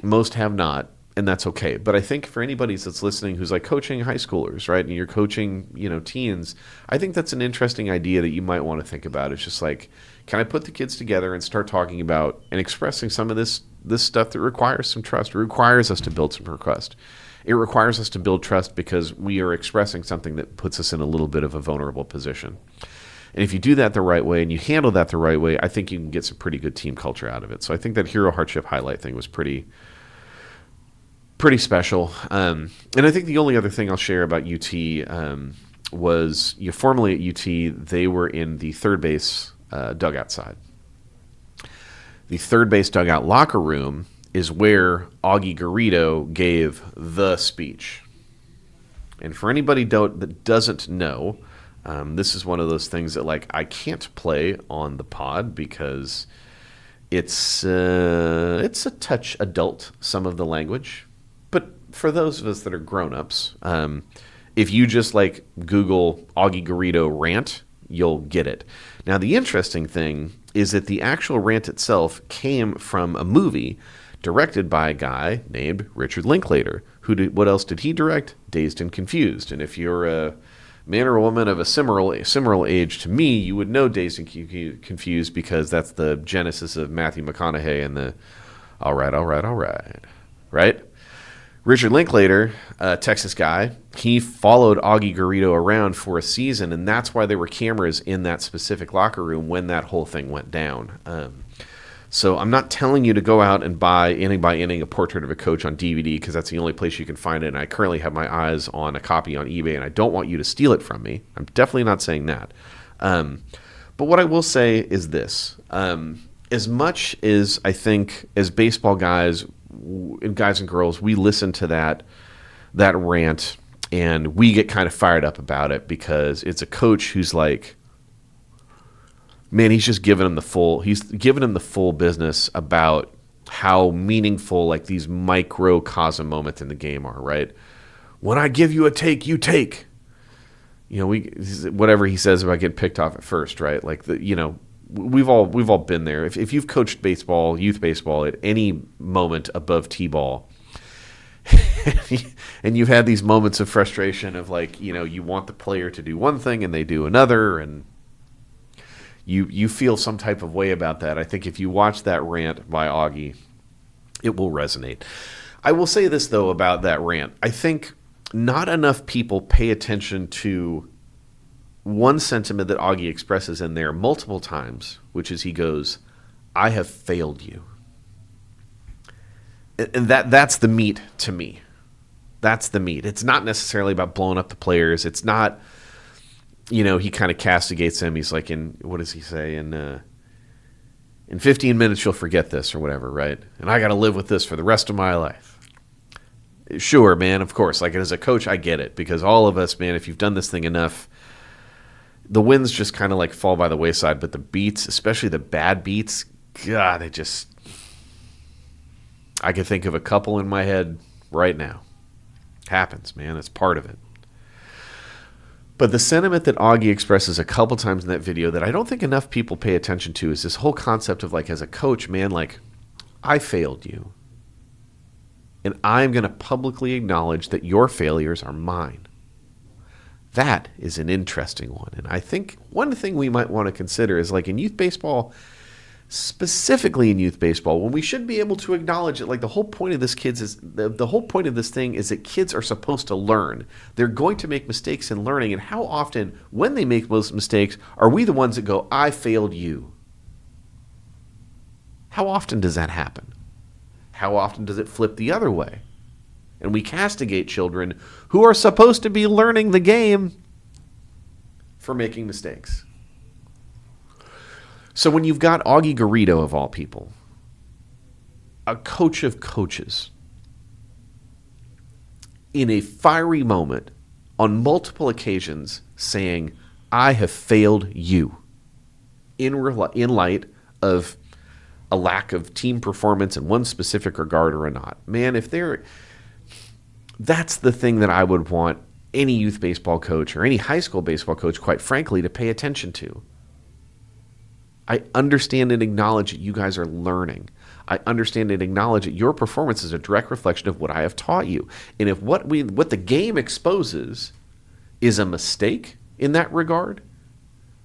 most have not, and that's okay. But I think for anybody that's listening who's like coaching high schoolers, right, and you're coaching, teens, I think that's an interesting idea that you might want to think about. It's just like, can I put the kids together and start talking about and expressing some of this stuff that requires some trust? It requires us to build some trust. It requires us to build trust because we are expressing something that puts us in a little bit of a vulnerable position. And if you do that the right way and you handle that the right way, I think you can get some pretty good team culture out of it. So I think that Hero-hardship-highlight thing was pretty special. And I think the only other thing I'll share about UT was formerly at UT, they were in the third base dugout side. The third base dugout locker room is where Augie Garrido gave the speech. And for anybody that doesn't know, this is one of those things that like I can't play on the pod because it's a touch adult, some of the language. But for those of us that are grown-ups, if you just like Google Augie Garrido Rant, you'll get it. Now the interesting thing is that the actual rant itself came from a movie directed by a guy named Richard Linklater. What else did he direct? Dazed and Confused. And if you're a man or a woman of a similar age to me, you would know Dazed and Confused because that's the genesis of Matthew McConaughey and the all right, right? Richard Linklater, a Texas guy, he followed Augie Garrido around for a season, and that's why there were cameras in that specific locker room when that whole thing went down. So I'm not telling you to go out and buy inning by inning a portrait of a coach on DVD because that's the only place you can find it, and I currently have my eyes on a copy on eBay, and I don't want you to steal it from me. I'm definitely not saying that. But what I will say is this. As much as I think as baseball guys and girls, we listen to that rant, and we get kind of fired up about it because it's a coach who's like, man, he's just giving him the full business about how meaningful like these microcosm moments in the game are, right? When I give you a take, you take. Whatever he says about getting picked off at first, right? Like we've all been there. If you've coached baseball, youth baseball at any moment above T-ball, and you've had these moments of frustration of like, you want the player to do one thing and they do another, and you feel some type of way about that. I think if you watch that rant by Augie, it will resonate. I will say this, though, about that rant. I think not enough people pay attention to one sentiment that Augie expresses in there multiple times, which is he goes, I have failed you. And that's the meat to me. That's the meat. It's not necessarily about blowing up the players. It's not, he kind of castigates him. He's like, what does he say? In 15 minutes, you'll forget this or whatever, right? And I got to live with this for the rest of my life. Sure, man, of course. Like, as a coach, I get it. Because all of us, man, if you've done this thing enough, the wins just kind of like fall by the wayside. But the beats, especially the bad beats, God, I can think of a couple in my head right now. Happens, man. It's part of it. But the sentiment that Augie expresses a couple times in that video that I don't think enough people pay attention to is this whole concept of, like, as a coach, man, like, I failed you. And I'm going to publicly acknowledge that your failures are mine. That is an interesting one. And I think one thing we might want to consider is, like, in youth baseball, specifically in youth baseball, when we should be able to acknowledge it, like, the whole point of this the whole point of this thing is that kids are supposed to learn. They're going to make mistakes in learning. And how often, when they make those mistakes, are we the ones that go, I failed you? How often does that happen? How often does it flip the other way? And we castigate children who are supposed to be learning the game for making mistakes. So when you've got Augie Garrido, of all people, a coach of coaches, in a fiery moment, on multiple occasions, saying, I have failed you, in light of a lack of team performance in one specific regard or not. Man, that's the thing that I would want any youth baseball coach or any high school baseball coach, quite frankly, to pay attention to. I understand and acknowledge that you guys are learning. I understand and acknowledge that your performance is a direct reflection of what I have taught you. And if what the game exposes is a mistake in that regard,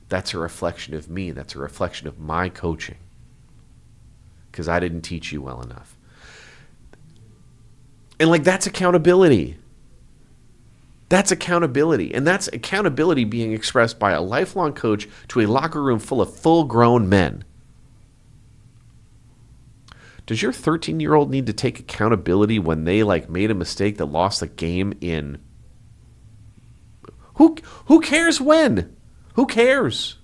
that's a reflection of me. That's a reflection of my coaching. Because I didn't teach you well enough. And, like, that's accountability. That's accountability. And that's accountability being expressed by a lifelong coach to a locker room full of full-grown men. Does your 13-year-old need to take accountability when they, like, made a mistake that lost the game in... Who cares when? Who cares?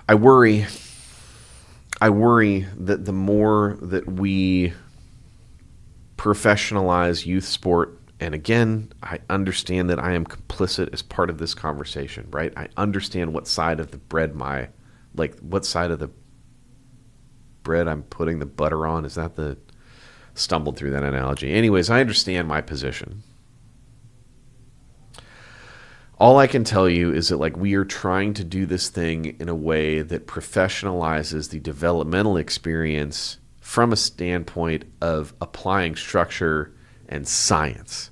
I worry that the more that we professionalize youth sport, and again, I understand that I am complicit as part of this conversation, right? I understand what side of the bread what side of the bread I'm putting the butter on. Is that stumbled through that analogy. Anyways, I understand my position. All I can tell you is that, like, we are trying to do this thing in a way that professionalizes the developmental experience from a standpoint of applying structure and science.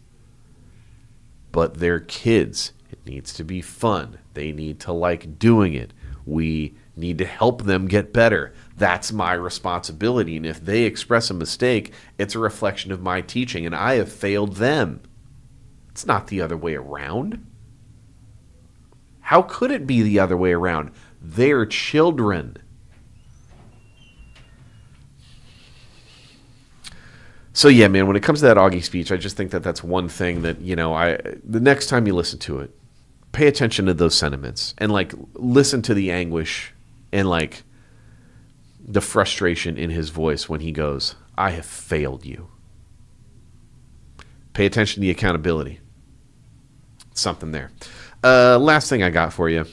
But they're kids. It needs to be fun. They need to like doing it. We need to help them get better. That's my responsibility. And if they express a mistake, it's a reflection of my teaching, and I have failed them. It's not the other way around. How could it be the other way around? They're children. So yeah, man, when it comes to that Augie speech, I just think that that's one thing that, the next time you listen to it, pay attention to those sentiments and, like, listen to the anguish and, like, the frustration in his voice when he goes, I have failed you. Pay attention to the accountability. Something there. Last thing I got for you.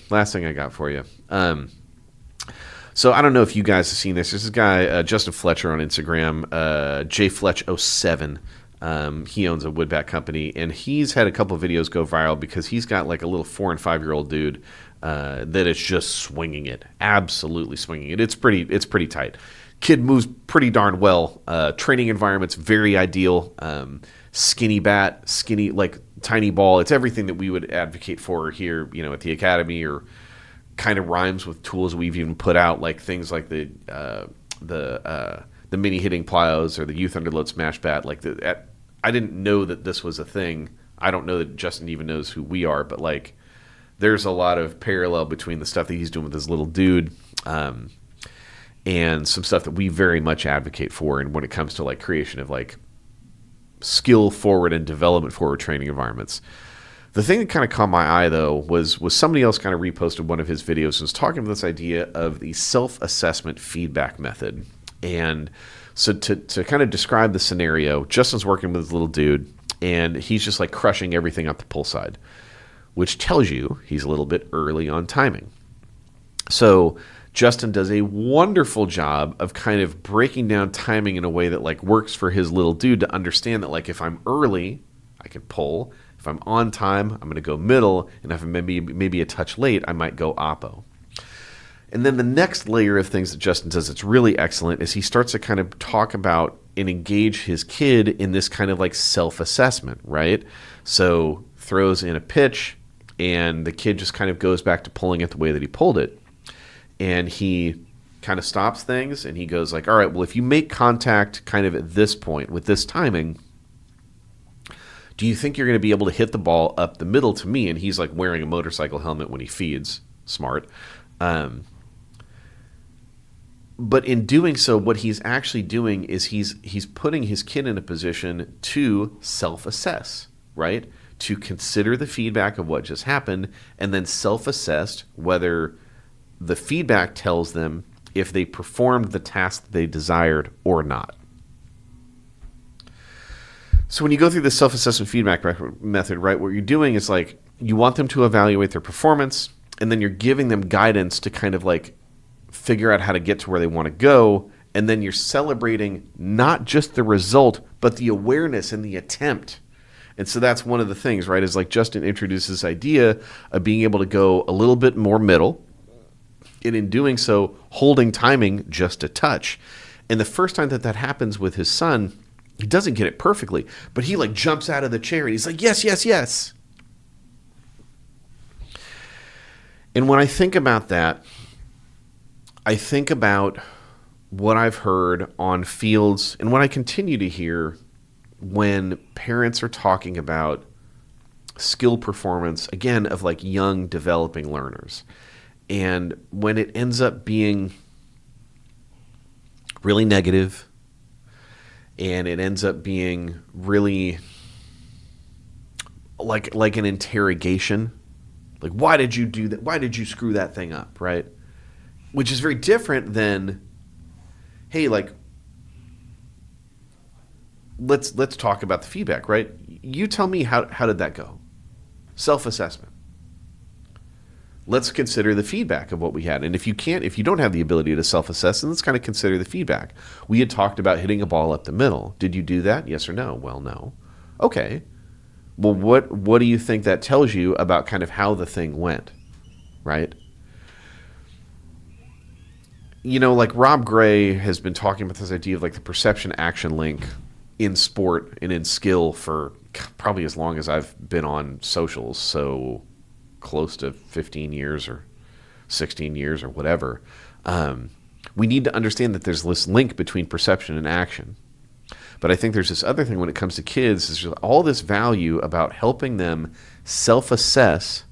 So I don't know if you guys have seen this. There's this guy, Justin Fletcher on Instagram, jfletch07. He owns a woodbat company, and he's had a couple of videos go viral because he's got like a little 4 and 5 year old dude that is just swinging it, absolutely swinging it. It's pretty tight. Kid moves pretty darn well. Training environment's very ideal. Skinny bat, skinny, like, tiny ball. It's everything that we would advocate for here, at the academy, or kind of rhymes with tools we've even put out, like things like the mini hitting plyos or the youth underload smash bat. I didn't know that this was a thing. I don't know that Justin even knows who we are, but, like, there's a lot of parallel between the stuff that he's doing with his little dude, and some stuff that we very much advocate for. And when it comes to, like, creation of, like, skill forward and development forward training environments. The thing that kind of caught my eye, though, was somebody else kind of reposted one of his videos and was talking about this idea of the self-assessment feedback method. And so to kind of describe the scenario, Justin's working with this little dude, and he's just like crushing everything up the pull side, which tells you he's a little bit early on timing. So Justin does a wonderful job of kind of breaking down timing in a way that like works for his little dude to understand that like if I'm early, I can pull. If I'm on time, I'm going to go middle, and if I'm maybe a touch late, I might go oppo. And then the next layer of things that Justin does that's really excellent is he starts to kind of talk about and engage his kid in this kind of like self-assessment, right? So throws in a pitch, and the kid just kind of goes back to pulling it the way that he pulled it. And he kind of stops things, and he goes like, all right, well, if you make contact kind of at this point with this timing, do you think you're going to be able to hit the ball up the middle to me? And he's like wearing a motorcycle helmet when he feeds. Smart. But in doing so, what he's actually doing is he's putting his kid in a position to self-assess, right? To consider the feedback of what just happened and then self-assess whether the feedback tells them if they performed the task they desired or not. So when you go through the self-assessment feedback method, right, what you're doing is like you want them to evaluate their performance, and then you're giving them guidance to kind of like figure out how to get to where they want to go, and then you're celebrating not just the result, but the awareness and the attempt. And so that's one of the things, right, is like Justin introduces this idea of being able to go a little bit more middle, and in doing so, holding timing just a touch. And the first time that happens with his son, he doesn't get it perfectly, but he like jumps out of the chair and he's like, yes, yes, yes. And when I think about that, I think about what I've heard on fields and what I continue to hear when parents are talking about skill performance, again, of like young developing learners. And when it ends up being really negative, and it ends up being really like an interrogation, like, why did you do that? Why did you screw that thing up, right? Which is very different than, hey, like, let's talk about the feedback, right? You tell me how did that go? Self-assessment. Let's consider the feedback of what we had. And if you don't have the ability to self-assess, then let's kind of consider the feedback. We had talked about hitting a ball up the middle. Did you do that? Yes or no? Well, no. Okay. Well, what do you think that tells you about kind of how the thing went, right? You know, like Rob Gray has been talking about this idea of like the perception-action link in sport and in skill for probably as long as I've been on socials, so close to 15 years or 16 years or whatever. We need to understand that there's this link between perception and action. But I think there's this other thing when it comes to kids, is there's all this value about helping them self-assess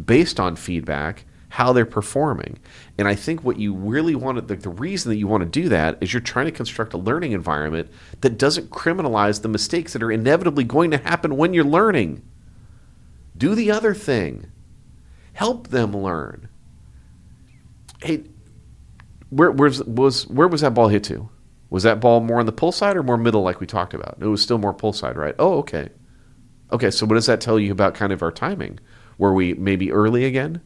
based on feedback how they're performing. And I think what you really want to, the reason that you want to do that is you're trying to construct a learning environment that doesn't criminalize the mistakes that are inevitably going to happen when you're learning. Do the other thing. Help them learn. Hey, where was that ball hit to? Was that ball more on the pull side or more middle like we talked about? It was still more pull side, right? Oh, okay. Okay, so what does that tell you about kind of our timing? Were we maybe early again?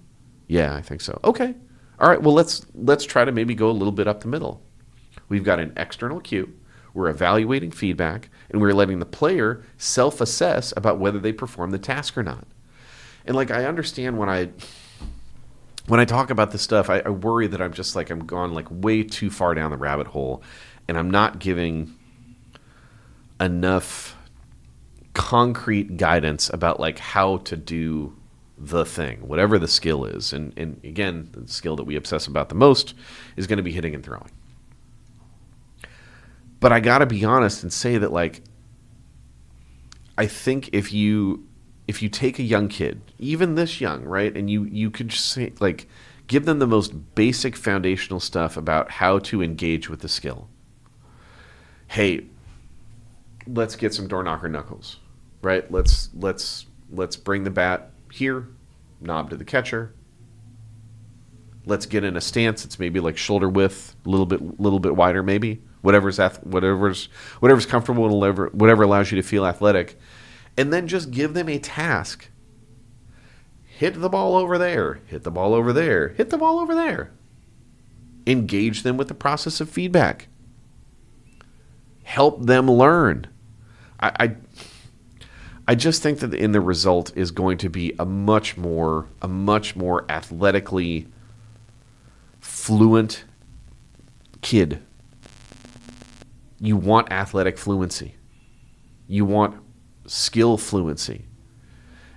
Yeah, I think so. Okay. All right, well, let's try to maybe go a little bit up the middle. We've got an external cue. We're evaluating feedback, and we're letting the player self-assess about whether they perform the task or not. And like I understand when I talk about this stuff, I worry that I'm gone like way too far down the rabbit hole, and I'm not giving enough concrete guidance about like how to do the thing, whatever the skill is. And again, the skill that we obsess about the most is going to be hitting and throwing. But I got to be honest and say that like I think if you take a young kid, even this young, right, and you could just say, like, give them the most basic foundational stuff about how to engage with the skill. Hey, let's get some door knocker knuckles, right? Let's let's bring the bat here, knob to the catcher. Let's get in a stance that's maybe like shoulder width, a little bit wider, maybe whatever's comfortable and whatever allows you to feel athletic, and then just give them a task. Hit the ball over there. Hit the ball over there. Hit the ball over there. Engage them with the process of feedback. Help them learn. I just think that in the result is going to be a much more athletically fluent kid. You want athletic fluency. You want skill fluency.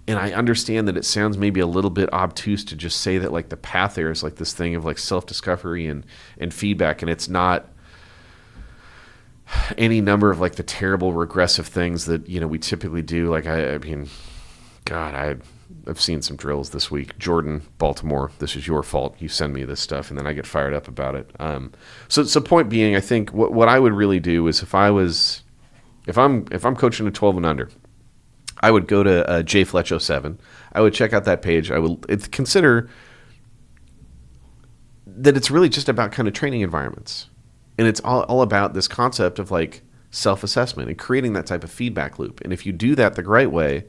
And I understand that it sounds maybe a little bit obtuse to just say that like the path there is like this thing of like self-discovery and feedback, and it's not any number of like the terrible regressive things that, you know, we typically do. Like, I mean, God, I've seen some drills this week. Jordan, Baltimore, this is your fault. You send me this stuff, and then I get fired up about it. So point being, I think what I would really do is if I'm coaching a 12 and under, I would go to jfletch07. I would check out that page. I would consider that it's really just about kind of training environments. And it's all about this concept of like self-assessment and creating that type of feedback loop. And if you do that the right way,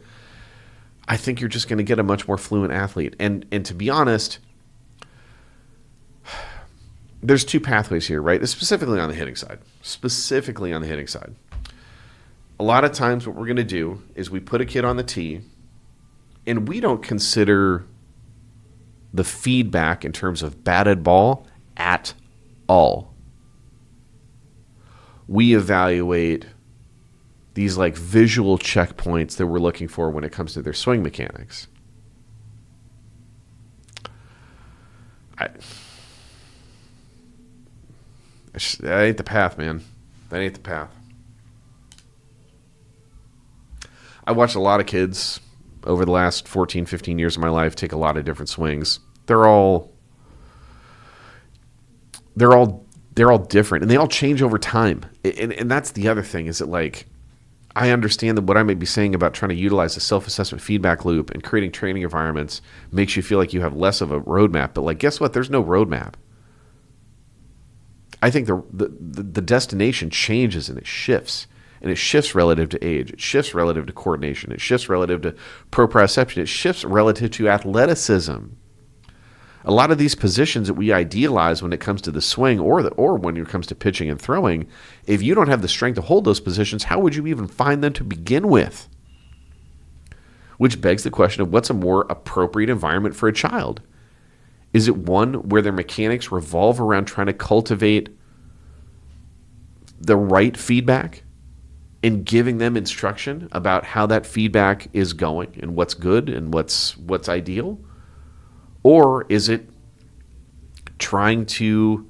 I think you're just going to get a much more fluent athlete. And to be honest, there's two pathways here, right? Specifically on the hitting side. A lot of times what we're going to do is we put a kid on the tee and we don't consider the feedback in terms of batted ball at all. We evaluate these like visual checkpoints that we're looking for when it comes to their swing mechanics. That ain't the path, man. That ain't the path. I watched a lot of kids over the last 14, 15 years of my life take a lot of different swings. They're all different, and they all change over time. And that's the other thing, is that like, I understand that what I may be saying about trying to utilize the self-assessment feedback loop and creating training environments makes you feel like you have less of a roadmap. But like, guess what? There's no roadmap. I think the destination changes and it shifts. And it shifts relative to age. It shifts relative to coordination. It shifts relative to proprioception. It shifts relative to athleticism. A lot of these positions that we idealize when it comes to the swing or when it comes to pitching and throwing, if you don't have the strength to hold those positions, how would you even find them to begin with? Which begs the question of what's a more appropriate environment for a child? Is it one where their mechanics revolve around trying to cultivate the right feedback and giving them instruction about how that feedback is going and what's good and what's ideal? Or is it trying to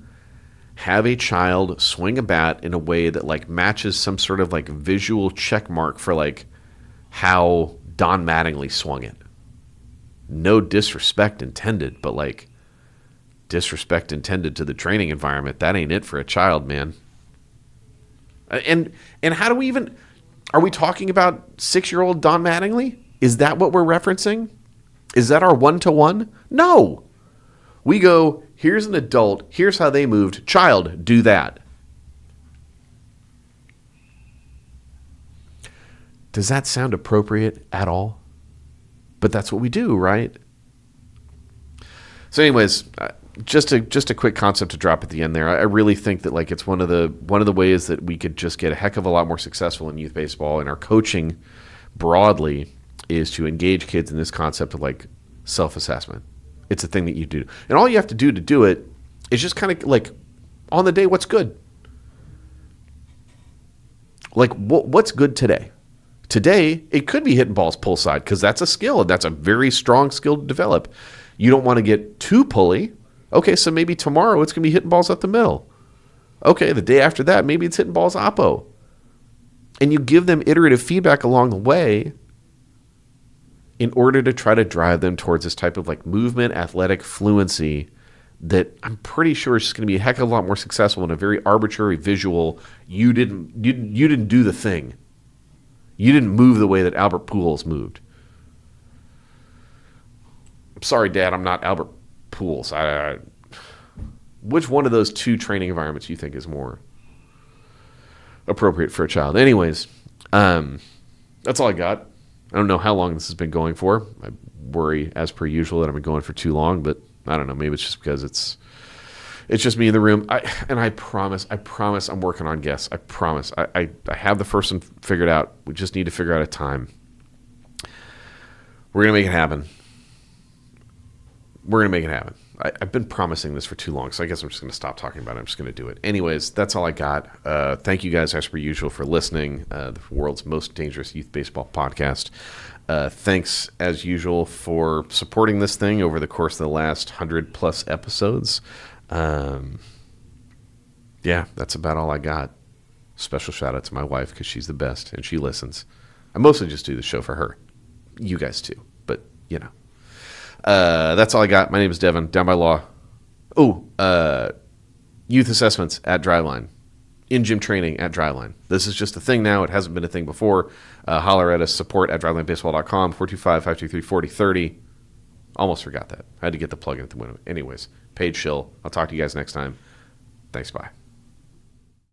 have a child swing a bat in a way that like matches some sort of like visual check mark for like how Don Mattingly swung it? No disrespect intended, but like disrespect intended to the training environment. That ain't it for a child, man. And how do we even, are we talking about 6-year-old Don Mattingly? Is that what we're referencing? Is that our one-to-one? No. We go, here's an adult, here's how they moved. Child, do that. Does that sound appropriate at all? But that's what we do, right? So anyways, just a quick concept to drop at the end there. I really think that like it's one of the ways that we could just get a heck of a lot more successful in youth baseball, and our coaching broadly is to engage kids in this concept of like self-assessment. It's a thing that you do. And all you have to do it is just kind of like on the day, what's good? Like what's good today? Today, it could be hitting balls pull side because that's a skill, and that's a very strong skill to develop. You don't want to get too pulley. Okay, so maybe tomorrow it's going to be hitting balls up the middle. Okay, the day after that, maybe it's hitting balls oppo. And you give them iterative feedback along the way in order to try to drive them towards this type of like movement, athletic fluency that I'm pretty sure is just going to be a heck of a lot more successful in a very arbitrary visual. You didn't do the thing. You didn't move the way that Albert Pujols moved. sorry, Dad, I'm not Albert Pools. Which one of those two training environments do you think is more appropriate for a child? Anyways, that's all I got. I don't know how long this has been going for. I worry, as per usual, that I've been going for too long, but I don't know. Maybe it's just because it's just me in the room. I promise I'm working on guests. I promise. I have the first one figured out. We just need to figure out a time. We're going to make it happen. I've been promising this for too long, so I guess I'm just going to stop talking about it. I'm just going to do it. Anyways, that's all I got. Thank you guys, as per usual, for listening. The world's most dangerous youth baseball podcast. Thanks, as usual, for supporting this thing over the course of the last 100-plus episodes. Yeah, that's about all I got. Special shout-out to my wife, because she's the best, and she listens. I mostly just do the show for her. You guys, too, but, you know. That's all I got. My name is Devin, down by law. Youth assessments at Driveline. In-gym training at Driveline. This is just a thing now. It hasn't been a thing before. Holler at us, support at drivelinebaseball.com, 425-523-4030. Almost forgot that. I had to get the plug in at the window. Anyways, paid shill. I'll talk to you guys next time. Thanks, bye.